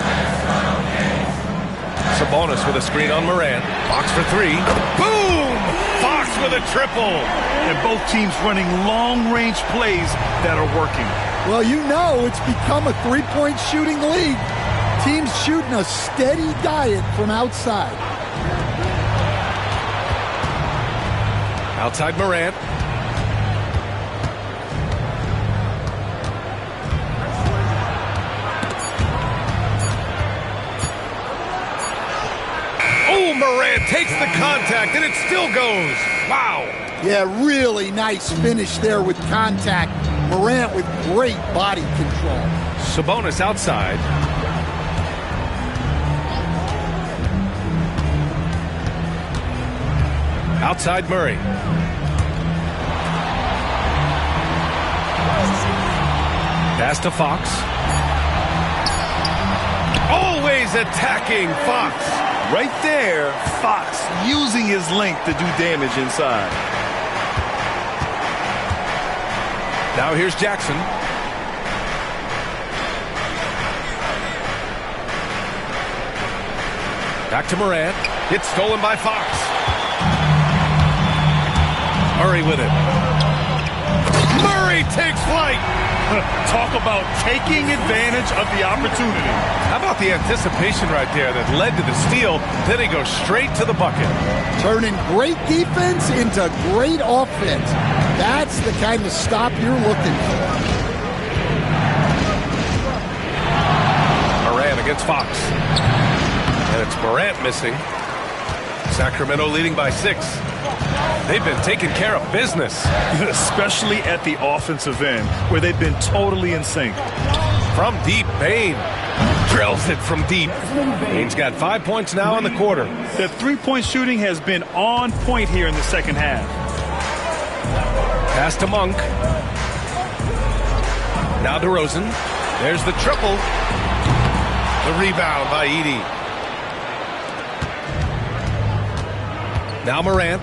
Sabonis with a screen on Morant. Fox for 3. Boom! Fox with a triple. And both teams running long-range plays that are working. Well, you know it's become a three-point shooting league. Teams shooting a steady diet from outside. Outside Morant. Oh, Morant takes the contact, and it still goes. Wow. Yeah, really nice finish there with contact. Morant with great body control. Sabonis outside. Outside Murray. Pass to Fox. Always attacking Fox. Right there, Fox using his length to do damage inside. Now here's Jackson. Back to Morant. It's stolen by Fox. Murray with it. Murray takes flight. Talk about taking advantage of the opportunity. How about the anticipation right there that led to the steal? Then he goes straight to the bucket. Turning great defense into great offense. That's the kind of stop you're looking for. Morant against Fox. And it's Morant missing. Sacramento leading by 6. They've been taking care of business. Especially at the offensive end, where they've been totally in sync. From deep, Bane drills it from deep. Bane's got 5 points now in the quarter. The three-point shooting has been on point here in the second half. Pass to Monk. Now DeRozan. There's the triple. The rebound by Edey. Now Morant.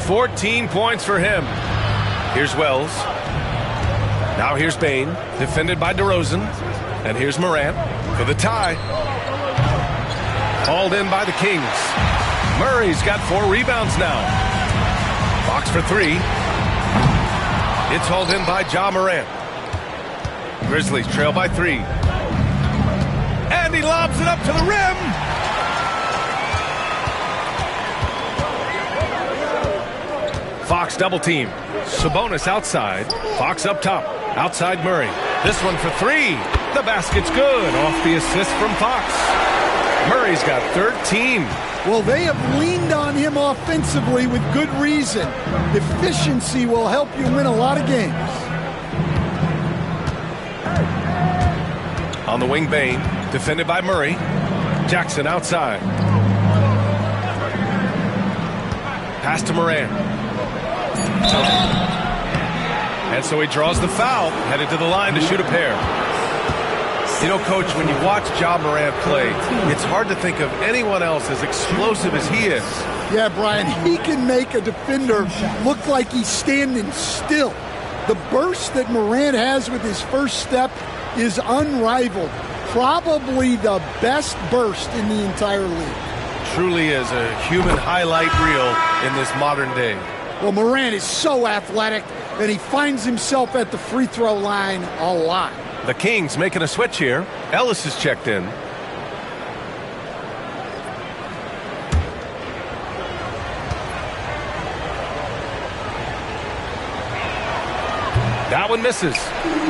14 points for him. Here's Wells. Now here's Bane, defended by DeRozan. And here's Morant for the tie. Hauled in by the Kings. Murray's got 4 rebounds now. Fox for 3. It's hauled in by Ja Morant. Grizzlies trail by 3. And he lobs it up to the rim. Fox double team. Sabonis outside. Fox up top. Outside Murray. This one for 3. The basket's good. Off the assist from Fox. Murray's got 13. Well, they have leaned on him offensively with good reason. Efficiency will help you win a lot of games. On the wing, Bane. Defended by Murray. Jackson outside. Pass to Morant. And so he draws the foul, headed to the line to shoot a pair. You know, Coach, when you watch Ja Morant play, it's hard to think of anyone else as explosive as he is. Yeah, Brian, he can make a defender look like he's standing still. The burst that Morant has with his first step is unrivaled. Probably the best burst in the entire league. Truly is a human highlight reel in this modern day. Well, Morant is so athletic, and he finds himself at the free throw line a lot. The Kings making a switch here. Ellis is checked in. That one misses.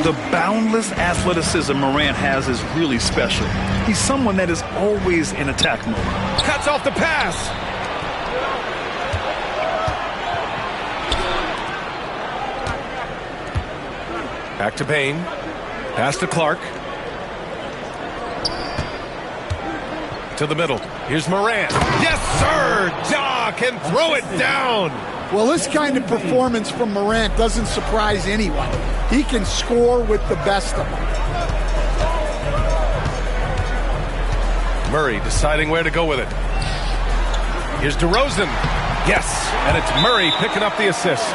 The boundless athleticism Morant has is really special. He's someone that is always in attack mode. Cuts off the pass. Back to Bane. Pass to Clark. To the middle. Here's Morant. Yes, sir! Ja can throw it down. Well, this kind of performance from Morant doesn't surprise anyone. He can score with the best of them. Murray deciding where to go with it. Here's DeRozan. Yes, and it's Murray picking up the assist.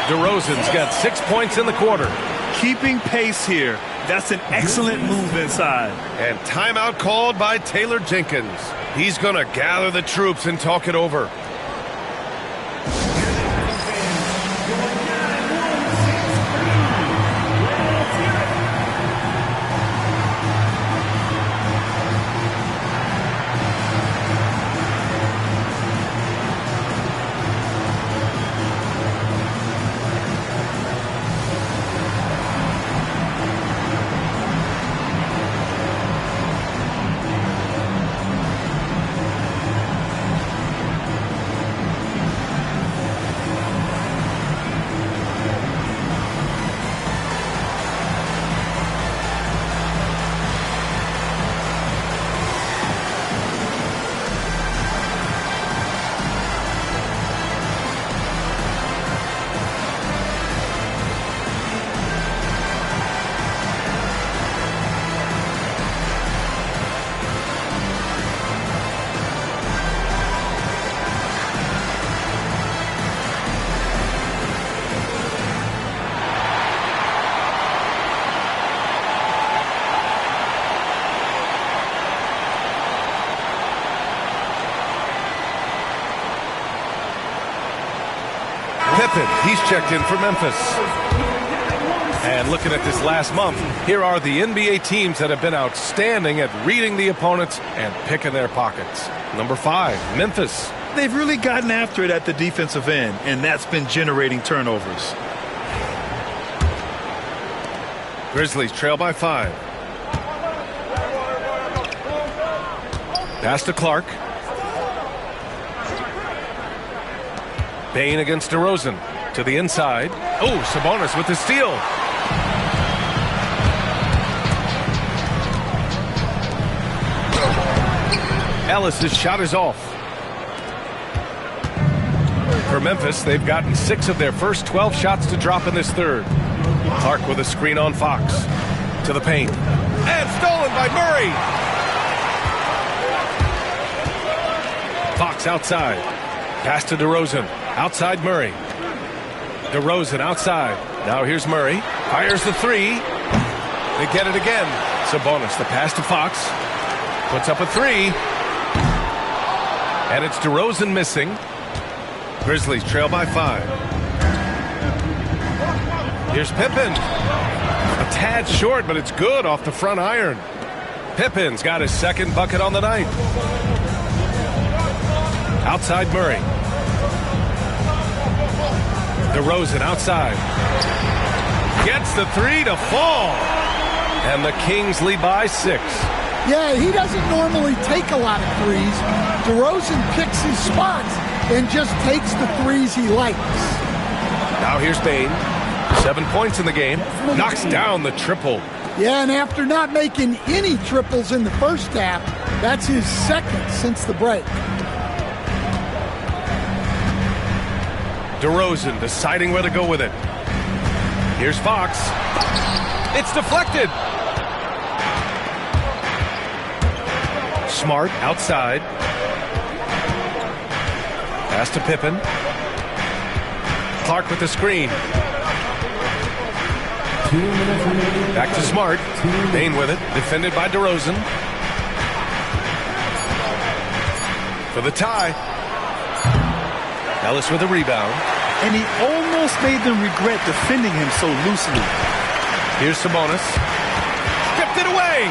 DeRozan's got 6 points in the quarter. Keeping pace here. That's an excellent move inside. And timeout called by Taylor Jenkins. He's going to gather the troops and talk it over. Pippen, he's checked in for Memphis. And looking at this last month, here are the NBA teams that have been outstanding at reading the opponents and picking their pockets. Number 5, Memphis. They've really gotten after it at the defensive end, and that's been generating turnovers. Grizzlies trail by 5. Pass to Clark. Bane against DeRozan. To the inside. Oh, Sabonis with the steal. Ellis' shot is off. For Memphis, they've gotten 6 of their first 12 shots to drop in this third. Clark with a screen on Fox. To the paint. And stolen by Murray. Fox outside. Pass to DeRozan. Outside Murray. DeRozan outside. Now here's Murray. Fires the 3. They get it again. Sabonis, the pass to Fox. Puts up a 3. And it's DeRozan missing. Grizzlies trail by 5. Here's Pippen. A tad short, but it's good off the front iron. Pippen's got his second bucket on the night. Outside Murray. DeRozan outside. Gets the 3 to fall. And the Kings lead by 6. Yeah, he doesn't normally take a lot of threes. DeRozan picks his spots and just takes the threes he likes. Now here's Bane. 7 points in the game. Knocks down the triple. Yeah, and after not making any triples in the first half, that's his second since the break. DeRozan deciding where to go with it. Here's Fox. It's deflected. Smart outside. Pass to Pippen. Clark with the screen. Back to Smart. Bane with it. Defended by DeRozan. For the tie. Ellis with a rebound. And he almost made them regret defending him so loosely. Here's Sabonis. Stripped it away.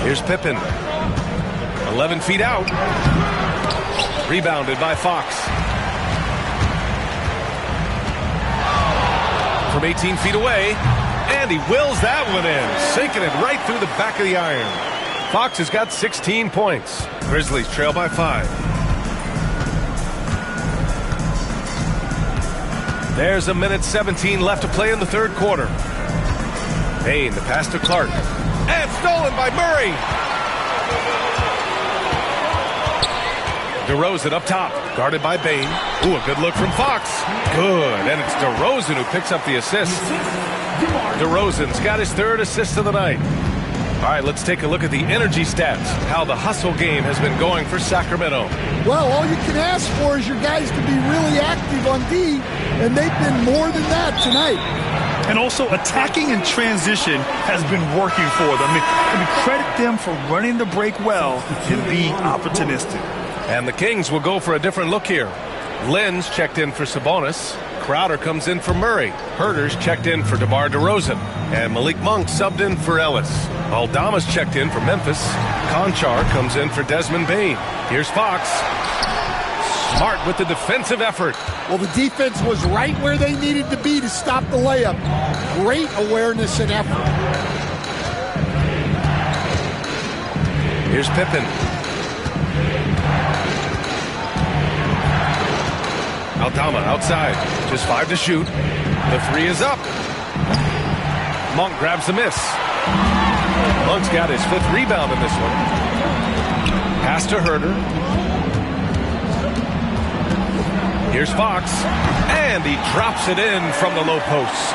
Here's Pippen. 11 feet out. Rebounded by Fox. From 18 feet away. And he wills that one in. Sinking it right through the back of the iron. Fox has got 16 points. Grizzlies trail by 5. There's a minute 17 left to play in the third quarter. Bane, the pass to Clark. And stolen by Murray. DeRozan up top, guarded by Bane. Ooh, a good look from Fox. Good, and it's DeRozan who picks up the assist. DeRozan's got his third assist of the night. All right, let's take a look at the energy stats, how the hustle game has been going for Sacramento. Well, all you can ask for is your guys to be really active on D, and they've been more than that tonight. And also, attacking in transition has been working for them. I mean, credit them for running the break well and being opportunistic. And the Kings will go for a different look here. Lynn's checked in for Sabonis. Crowder comes in for Murray. Herter's checked in for DeMar DeRozan. And Malik Monk subbed in for Ellis. Aldama's checked in for Memphis. Conchar comes in for Desmond Bane. Here's Fox. Smart with the defensive effort. Well, the defense was right where they needed to be to stop the layup. Great awareness and effort. Here's Pippen. Aldama outside. Just 5 to shoot. The 3 is up. Monk grabs the miss. Monk's got his 5th rebound in this one. Pass to Herter. Here's Fox. And he drops it in from the low post.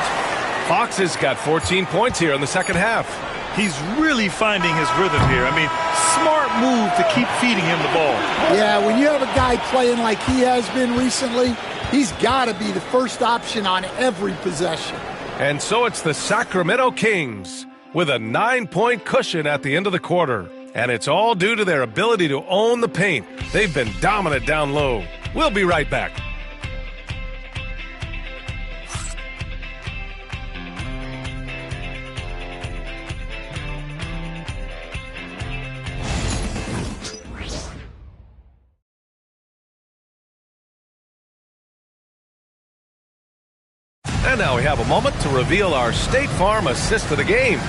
Fox has got 14 points here in the second half. He's really finding his rhythm here. I mean, smart move to keep feeding him the ball. Yeah, when you have a guy playing like he has been recently, he's got to be the first option on every possession. And so it's the Sacramento Kings with a 9-point cushion at the end of the quarter. And it's all due to their ability to own the paint. They've been dominant down low. We'll be right back. And now we have a moment to reveal our State Farm assist of the game.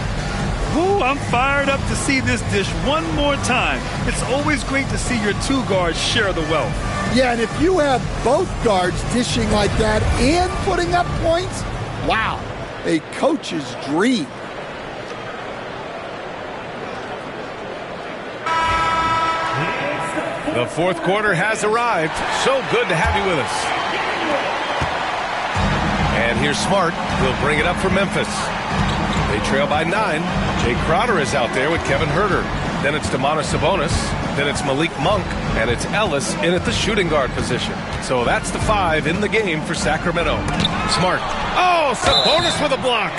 Ooh, I'm fired up to see this dish one more time. It's always great to see your two guards share the wealth. Yeah, and if you have both guards dishing like that and putting up points, wow, a coach's dream. The fourth quarter has arrived. So good to have you with us. And here's Smart. He'll bring it up for Memphis. They trail by 9. Jay Crowder is out there with Kevin Huerter. Then it's Domantas Sabonis. Then it's Malik Monk. And it's Ellis in at the shooting guard position. So that's the 5 in the game for Sacramento. Smart. Oh, Sabonis with a block.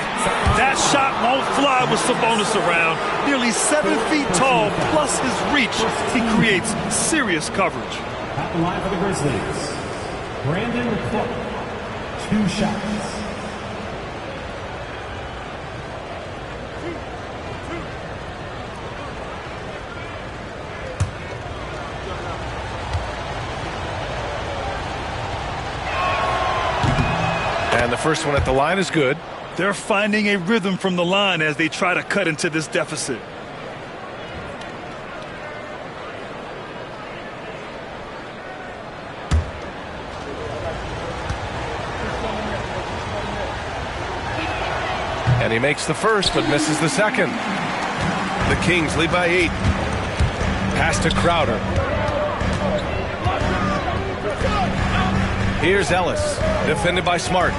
That shot won't fly with Sabonis around. Nearly 7 feet tall, plus his reach. He creates serious coverage. At the line for the Grizzlies, Brandon Clark. 2 shots. And the first one at the line is good. They're finding a rhythm from the line as they try to cut into this deficit. And he makes the first, but misses the second. The Kings lead by 8. Pass to Crowder. Here's Ellis, defended by Smart.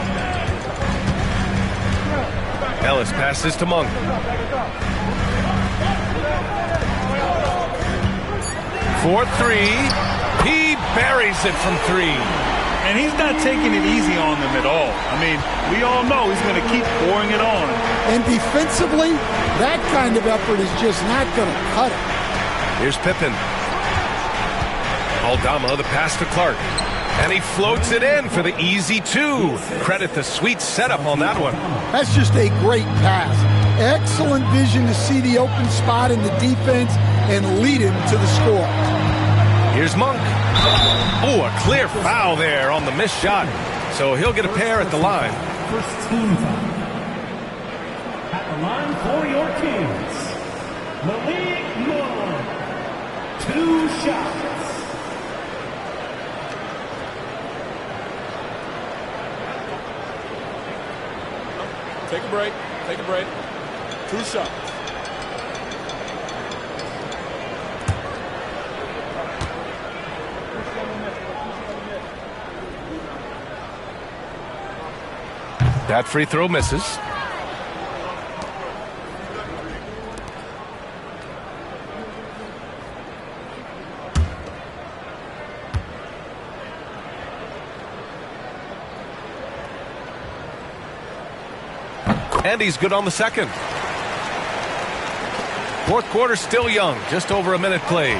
Ellis passes to Monk. For 3. He buries it from 3. And he's not taking it easy on them at all. I mean, we all know he's going to keep pouring it on. And defensively, that kind of effort is just not going to cut it. Here's Pippen. Aldama, the pass to Clark. And he floats it in for the easy 2. Credit the sweet setup on that one. That's just a great pass. Excellent vision to see the open spot in the defense and lead him to the score. Here's Monk. Oh, a clear foul there on the missed shot. So he'll get a pair at the line. First team foul. At the line for your Kings, Malik Monk. 2 shots. Take a break. Take a break. 2 shots. That free throw misses. And he's good on the second. Fourth quarter still young, just over a minute played.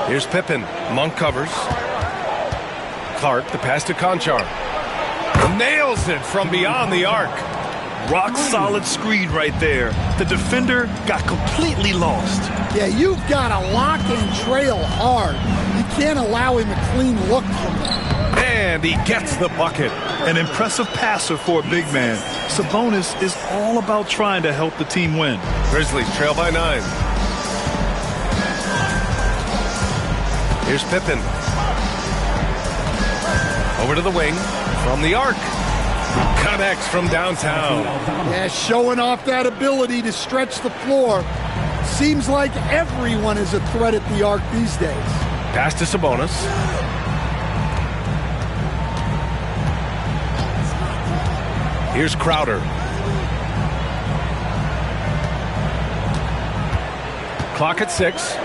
Here's Pippen. Monk covers. Clark, the pass to Conchar. Nails it from beyond the arc. Rock solid screen right there. The defender got completely lost. Yeah, you've got to lock and trail hard. You can't allow him a clean look from that. And he gets the bucket. An impressive passer for a big man. Sabonis is all about trying to help the team win. Grizzlies trail by 9. Here's Pippen. Over to the wing, from the arc. Connects from downtown. Yeah, showing off that ability to stretch the floor. Seems like everyone is a threat at the arc these days. Pass to Sabonis. Here's Crowder. Clock at 6.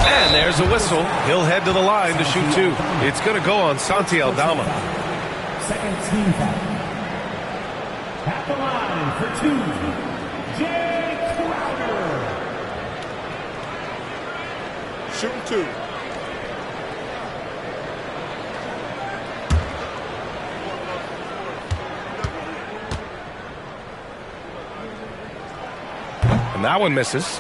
And there's a whistle. He'll head to the line to shoot 2. It's going to go on Santi Aldama. Second team foul. At the line for two, Jay Crowder. Shooting two. And that one misses.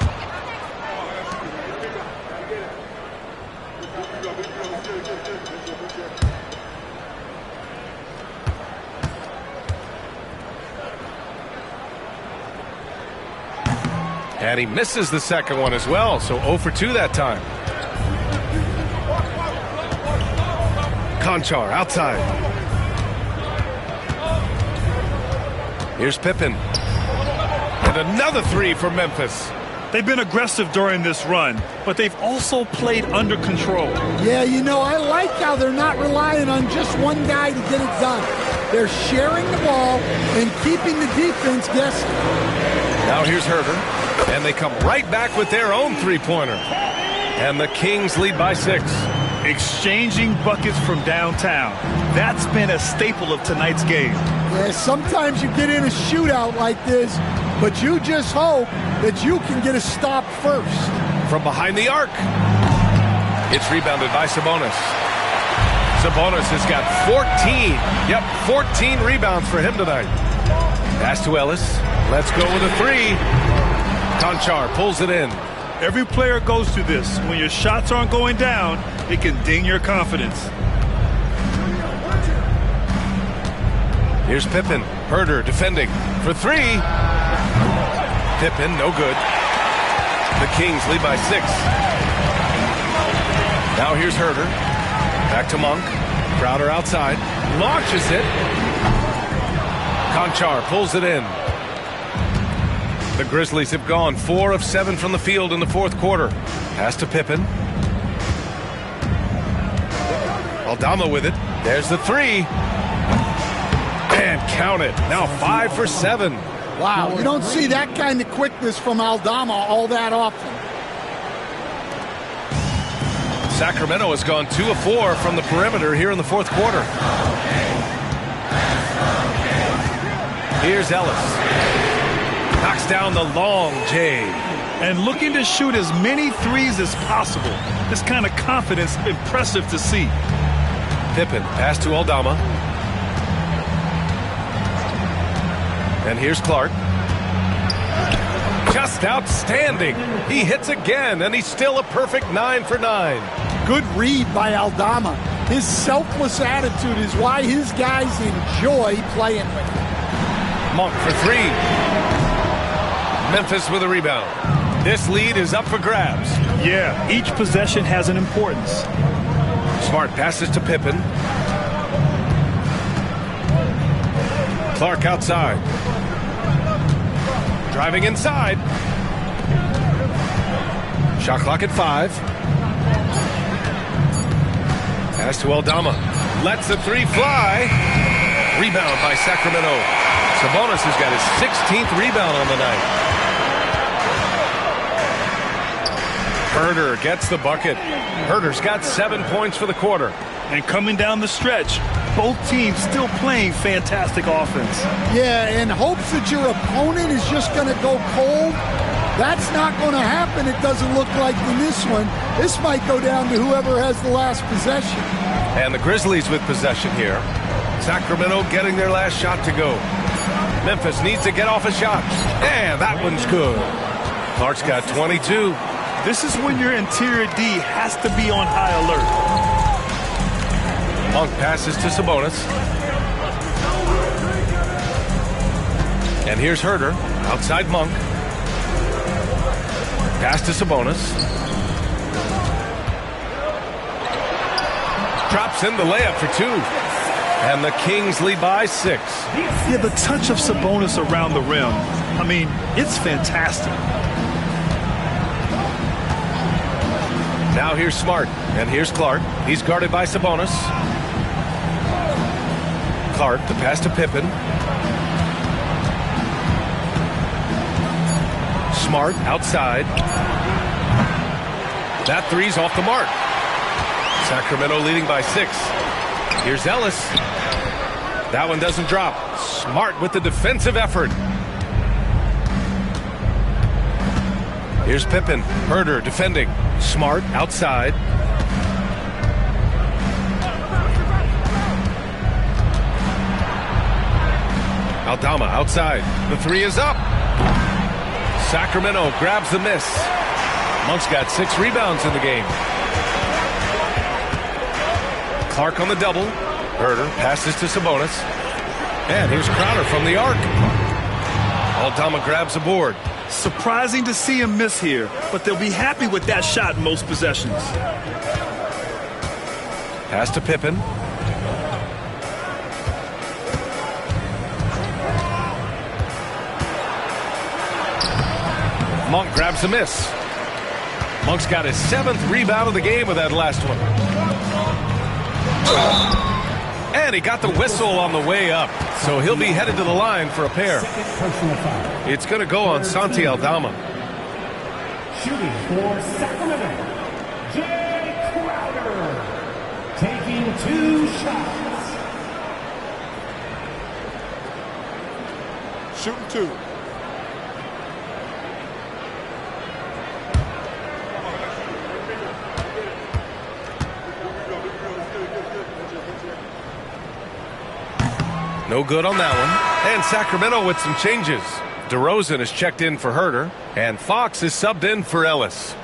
And he misses the second one as well, so 0 for 2 that time. Conchar outside. Here's Pippen. And another three for Memphis. They've been aggressive during this run, but they've also played under control. Yeah, you know, I like how they're not relying on just one guy to get it done. They're sharing the ball and keeping the defense guessing. Now here's Herter, and they come right back with their own three-pointer. And the Kings lead by 6. Exchanging buckets from downtown. That's been a staple of tonight's game. Yeah, sometimes you get in a shootout like this, but you just hope that you can get a stop first. From behind the arc. It's rebounded by Sabonis. Sabonis has got 14. Yep, 14 rebounds for him tonight. Pass to Ellis. Let's go with a three. Conchar pulls it in. Every player goes through this. When your shots aren't going down, it can ding your confidence. Here's Pippen. Herter defending for three. Pippen, no good. The Kings lead by 6. Now here's Herter. Back to Monk. Crowder outside. Launches it. Conchar pulls it in. The Grizzlies have gone 4 of 7 from the field in the fourth quarter. Pass to Pippen. Aldama with it. There's the three. And count it. Now 5 for 7. Wow, you don't see that kind of quickness from Aldama all that often. Sacramento has gone 2 of 4 from the perimeter here in the fourth quarter. Here's Ellis. Knocks down the long J. And looking to shoot as many threes as possible. This kind of confidence, impressive to see. Pippen, pass to Aldama. And here's Clark. Just outstanding. He hits again, and he's still a perfect 9 for 9. Good read by Aldama. His selfless attitude is why his guys enjoy playing with him. Monk for three. Memphis with a rebound. This lead is up for grabs. Yeah, each possession has an importance. Smart passes to Pippen. Clark outside. Driving inside. Shot clock at 5. Pass to Aldama. Lets the three fly. Rebound by Sacramento. Sabonis has got his 16th rebound on the night. Herter gets the bucket. Herter's got 7 points for the quarter. And coming down the stretch, both teams still playing fantastic offense. Yeah, and hopes that your opponent is just going to go cold. That's not going to happen, it doesn't look like in this one. This might go down to whoever has the last possession. And the Grizzlies with possession here. Sacramento getting their last shot to go. Memphis needs to get off a shot. And that one's good. Clark's got 22. This is when your interior D has to be on high alert. Monk passes to Sabonis. And here's Herter. Outside Monk. Pass to Sabonis. Drops in the layup for 2. And the Kings lead by 6. Yeah, the touch of Sabonis around the rim. I mean, it's fantastic. Now here's Smart. And here's Clark. He's guarded by Sabonis. Clark, the pass to Pippen. Smart outside. That three's off the mark. Sacramento leading by 6. Here's Ellis. That one doesn't drop. Smart with the defensive effort. Here's Pippen. Herder defending. Smart outside. Aldama outside. The three is up. Sacramento grabs the miss. Monk's got 6 rebounds in the game. Clark on the double. Herder passes to Sabonis. And here's Crowder from the arc. Aldama grabs a board. Surprising to see him miss here, but they'll be happy with that shot in most possessions. Pass to Pippen. Monk grabs a miss. Monk's got his 7th rebound of the game with that last one. And he got the whistle on the way up, so he'll be headed to the line for a pair. It's going to go on Santi Aldama. Shooting for Sacramento, Jay Crowder, taking 2 shots. Shooting 2. No good on that one. And Sacramento with some changes. DeRozan is checked in for Herder, and Fox is subbed in for Ellis.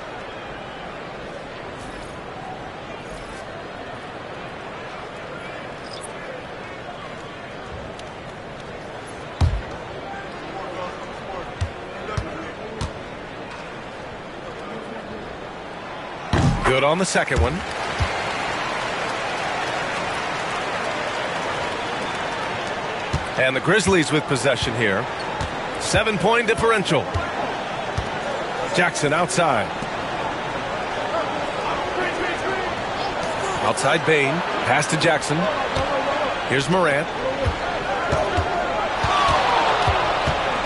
Good on the second one. And the Grizzlies with possession here. 7-point differential. Jackson outside. Outside Bain. Pass to Jackson. Here's Morant.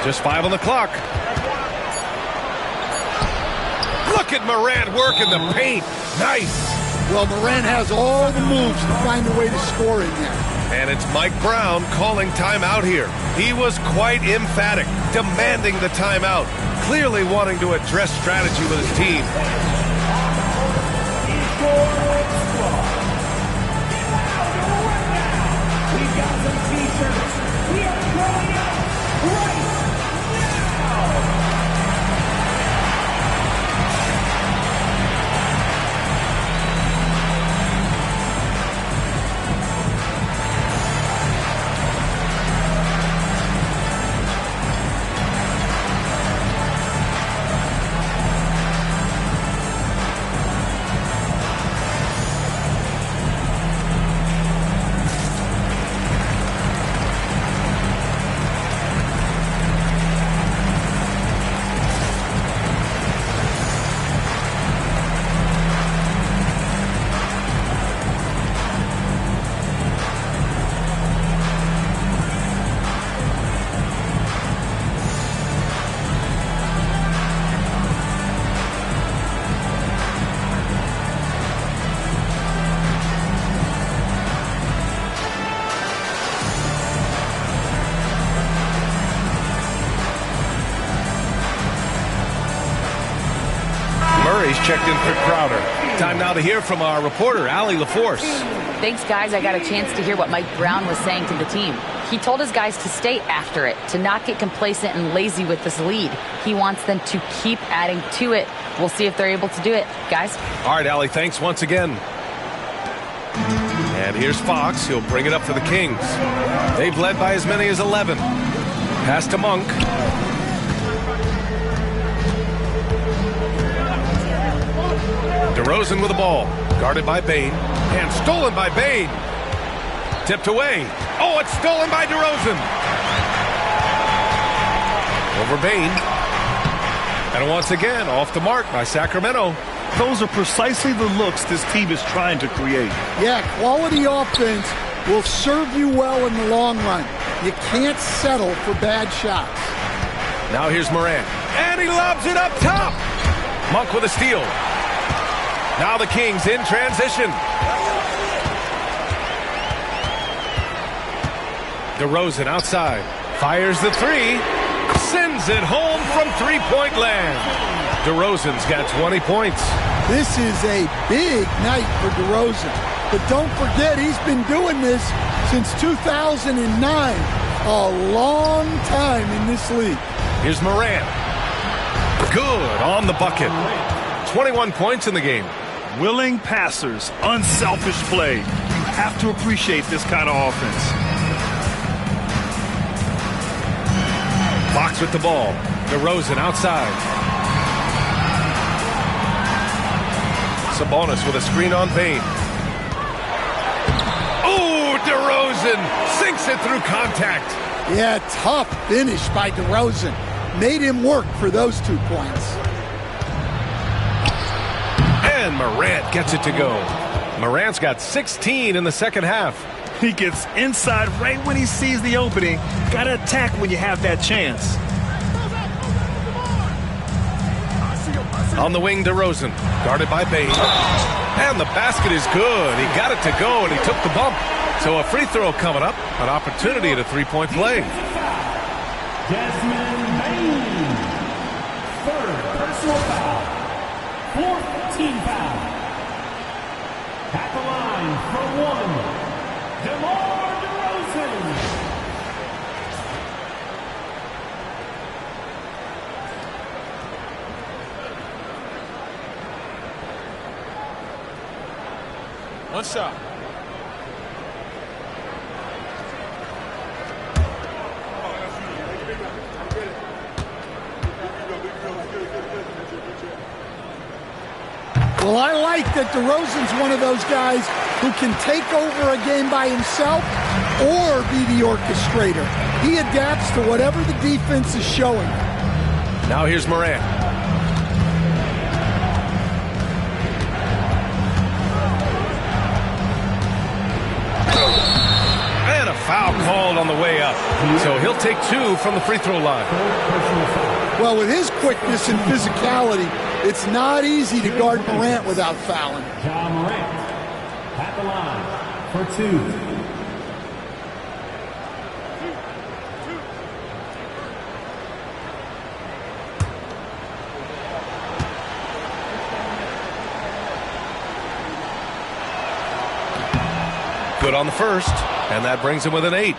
Just 5 on the clock. Look at Morant working the paint. Nice. Well, Morant has all the moves to find a way to score in there. And it's Mike Brown calling timeout here. He was quite emphatic, demanding the timeout, clearly wanting to address strategy with his team. We've got some t-shirts. We are going out right now. Murray's checked in for Crowder. Time now to hear from our reporter, Allie LaForce. Thanks, guys. I got a chance to hear what Mike Brown was saying to the team. He told his guys to stay after it, to not get complacent and lazy with this lead. He wants them to keep adding to it. We'll see if they're able to do it. Guys? All right, Allie, thanks once again. And here's Fox. He'll bring it up for the Kings. They've led by as many as 11. Pass to Monk. DeRozan with the ball. Guarded by Bain. And stolen by Bain. Tipped away. Oh, it's stolen by DeRozan. Over Bain. And once again, off the mark by Sacramento. Those are precisely the looks this team is trying to create. Yeah, quality offense will serve you well in the long run. You can't settle for bad shots. Now here's Morant. And he lobs it up top. Monk with a steal. Now the Kings in transition. DeRozan outside. Fires the three. Sends it home from three-point land. DeRozan's got 20 points. This is a big night for DeRozan. But don't forget, he's been doing this since 2009. A long time in this league. Here's Morant. Good on the bucket. 21 points in the game. Willing passers, unselfish play. You have to appreciate this kind of offense. Fox with the ball. DeRozan outside. Sabonis with a screen on Bane. Oh, DeRozan sinks it through contact. Yeah, tough finish by DeRozan. Made him work for those 2 points. And Morant gets it to go. Morant's got 16 in the second half. He gets inside right when he sees the opening. Got to attack when you have that chance. On the wing, DeRozan, guarded by Bane. And the basket is good. He got it to go, and he took the bump. So a free throw coming up. An opportunity at a three-point play. Desmond Bane. Third personal foul. Fourth team foul. At the line for one, DeMar DeRozan. One shot. Well, I like that DeRozan's one of those guys who can take over a game by himself or be the orchestrator. He adapts to whatever the defense is showing. Now here's Morant. And a foul called on the way up. So he'll take 2 from the free throw line. Well, with his quickness and physicality, it's not easy to guard Morant without fouling. John Morant at the line for 2. Good on the first, and that brings him with an 8.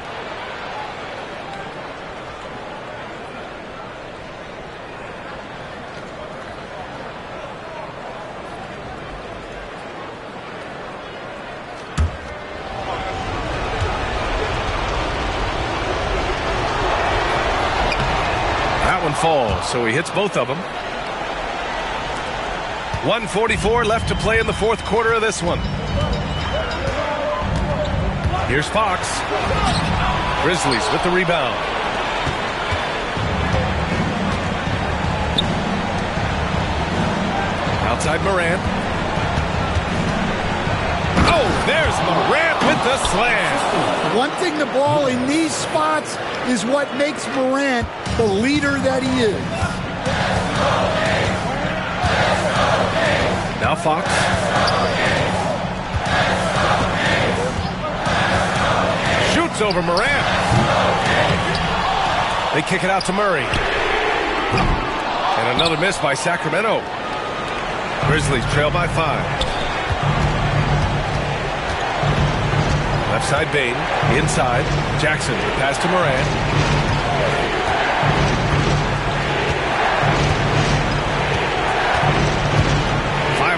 That one falls, so he hits both of them. 1:44 left to play in the fourth quarter of this one. Here's Fox. Grizzlies with the rebound. Outside Morant. Oh, there's Morant with the slam. One thing the ball in these spots is what makes Morant the leader that he is. Now Fox. Shoots over Morant. They kick it out to Murray. And another miss by Sacramento. Grizzlies trail by 5. Left side Bane. Inside. Jackson. Pass to Morant.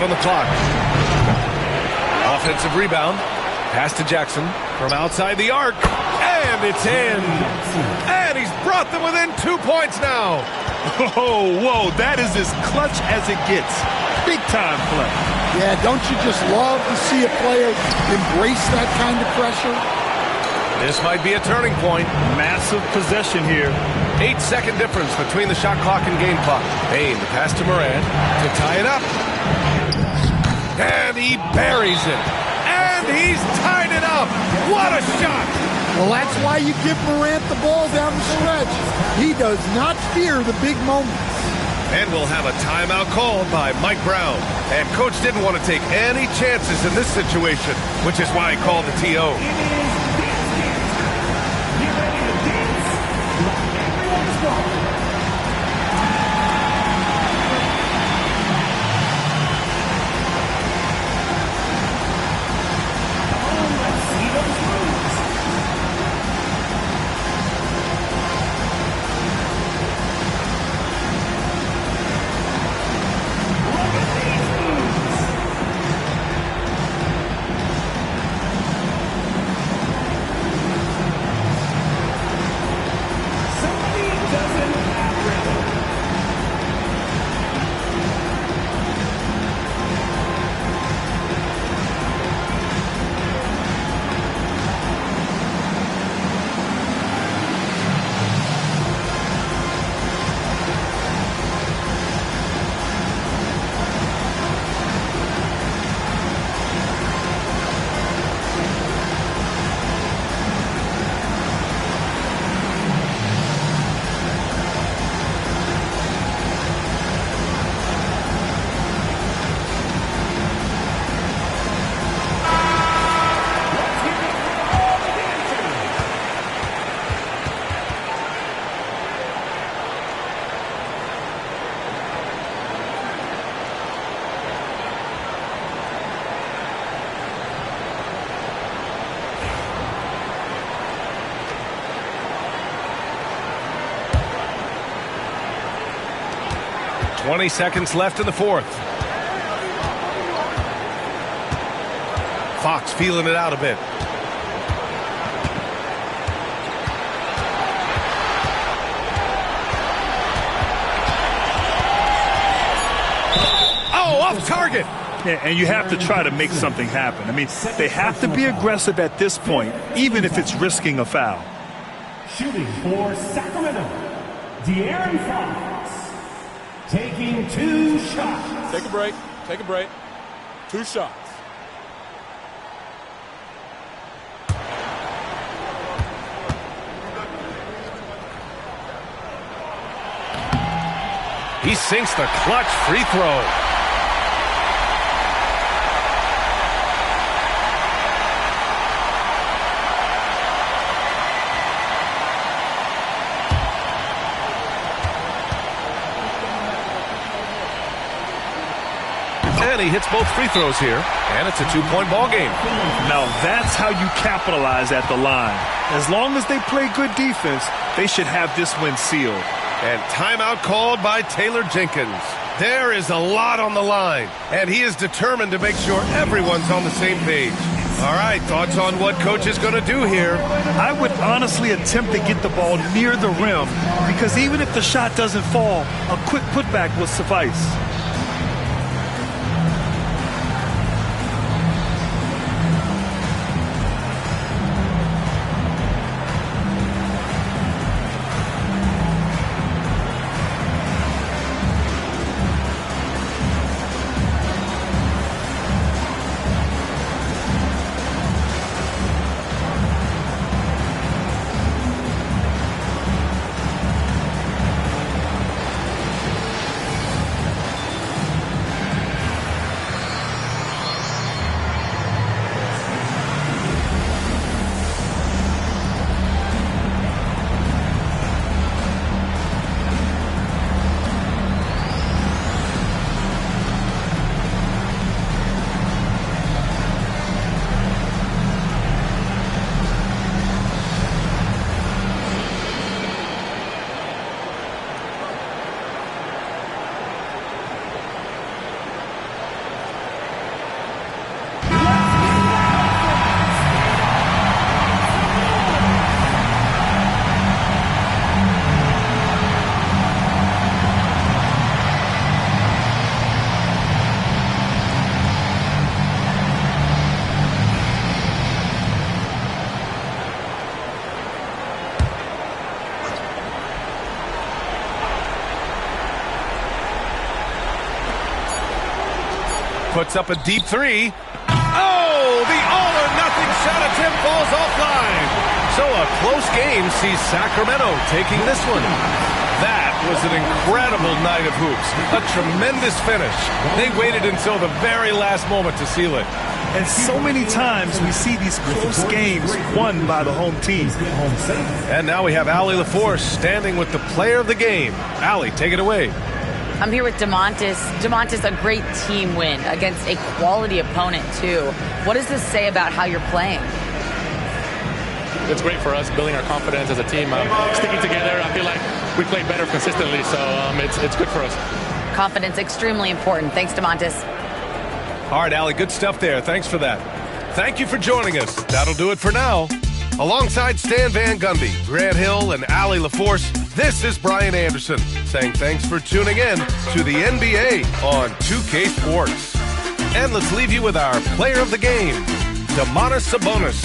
On the clock. Offensive rebound. Pass to Jackson from outside the arc. And it's in. And he's brought them within 2 points now. Oh, whoa, that is as clutch as it gets. Big time play. Yeah, don't you just love to see a player embrace that kind of pressure? This might be a turning point. Massive possession here. 8-second difference between the shot clock and game clock. Bane, the pass to Morant to tie it up. And he buries it. And he's tied it up. What a shot. Well, that's why you give Morant the ball down the stretch. He does not fear the big moments. And we'll have a timeout called by Mike Brown. And Coach didn't want to take any chances in this situation, which is why he called the TO. It is 20 seconds left in the fourth. Fox feeling it out a bit. Oh, off target. Yeah, and you have to try to make something happen. I mean, they have to be aggressive at this point, even if it's risking a foul. Shooting for Sacramento, De'Aaron Fox, taking 2 shots. Take a break. Take a break. 2 shots. He sinks the clutch free throw. And he hits both free throws here, and it's a 2-point ball game. Now that's how you capitalize at the line. As long as they play good defense, they should have this win sealed. And timeout called by Taylor Jenkins. There is a lot on the line, and he is determined to make sure everyone's on the same page. All right, thoughts on what coach is going to do here? I would honestly attempt to get the ball near the rim, because even if the shot doesn't fall, a quick putback will suffice. Puts up a deep three. Oh, the all-or-nothing shot attempt falls offline. So a close game sees Sacramento taking this one. That was an incredible night of hoops. A tremendous finish. They waited until the very last moment to seal it. And so many times we see these close games won by the home team. And now we have Allie LaForce standing with the player of the game. Allie, take it away. I'm here with DeMontis. DeMontis, a great team win against a quality opponent, too. What does this say about how you're playing? It's great for us, building our confidence as a team. Sticking together, I feel like we play better consistently, so it's good for us. Confidence, extremely important. Thanks, DeMontis. All right, Allie, good stuff there. Thanks for that. Thank you for joining us. That'll do it for now. Alongside Stan Van Gundy, Grant Hill, and Allie LaForce, this is Brian Anderson saying thanks for tuning in to the NBA on 2K Sports. And let's leave you with our player of the game, Domantas Sabonis.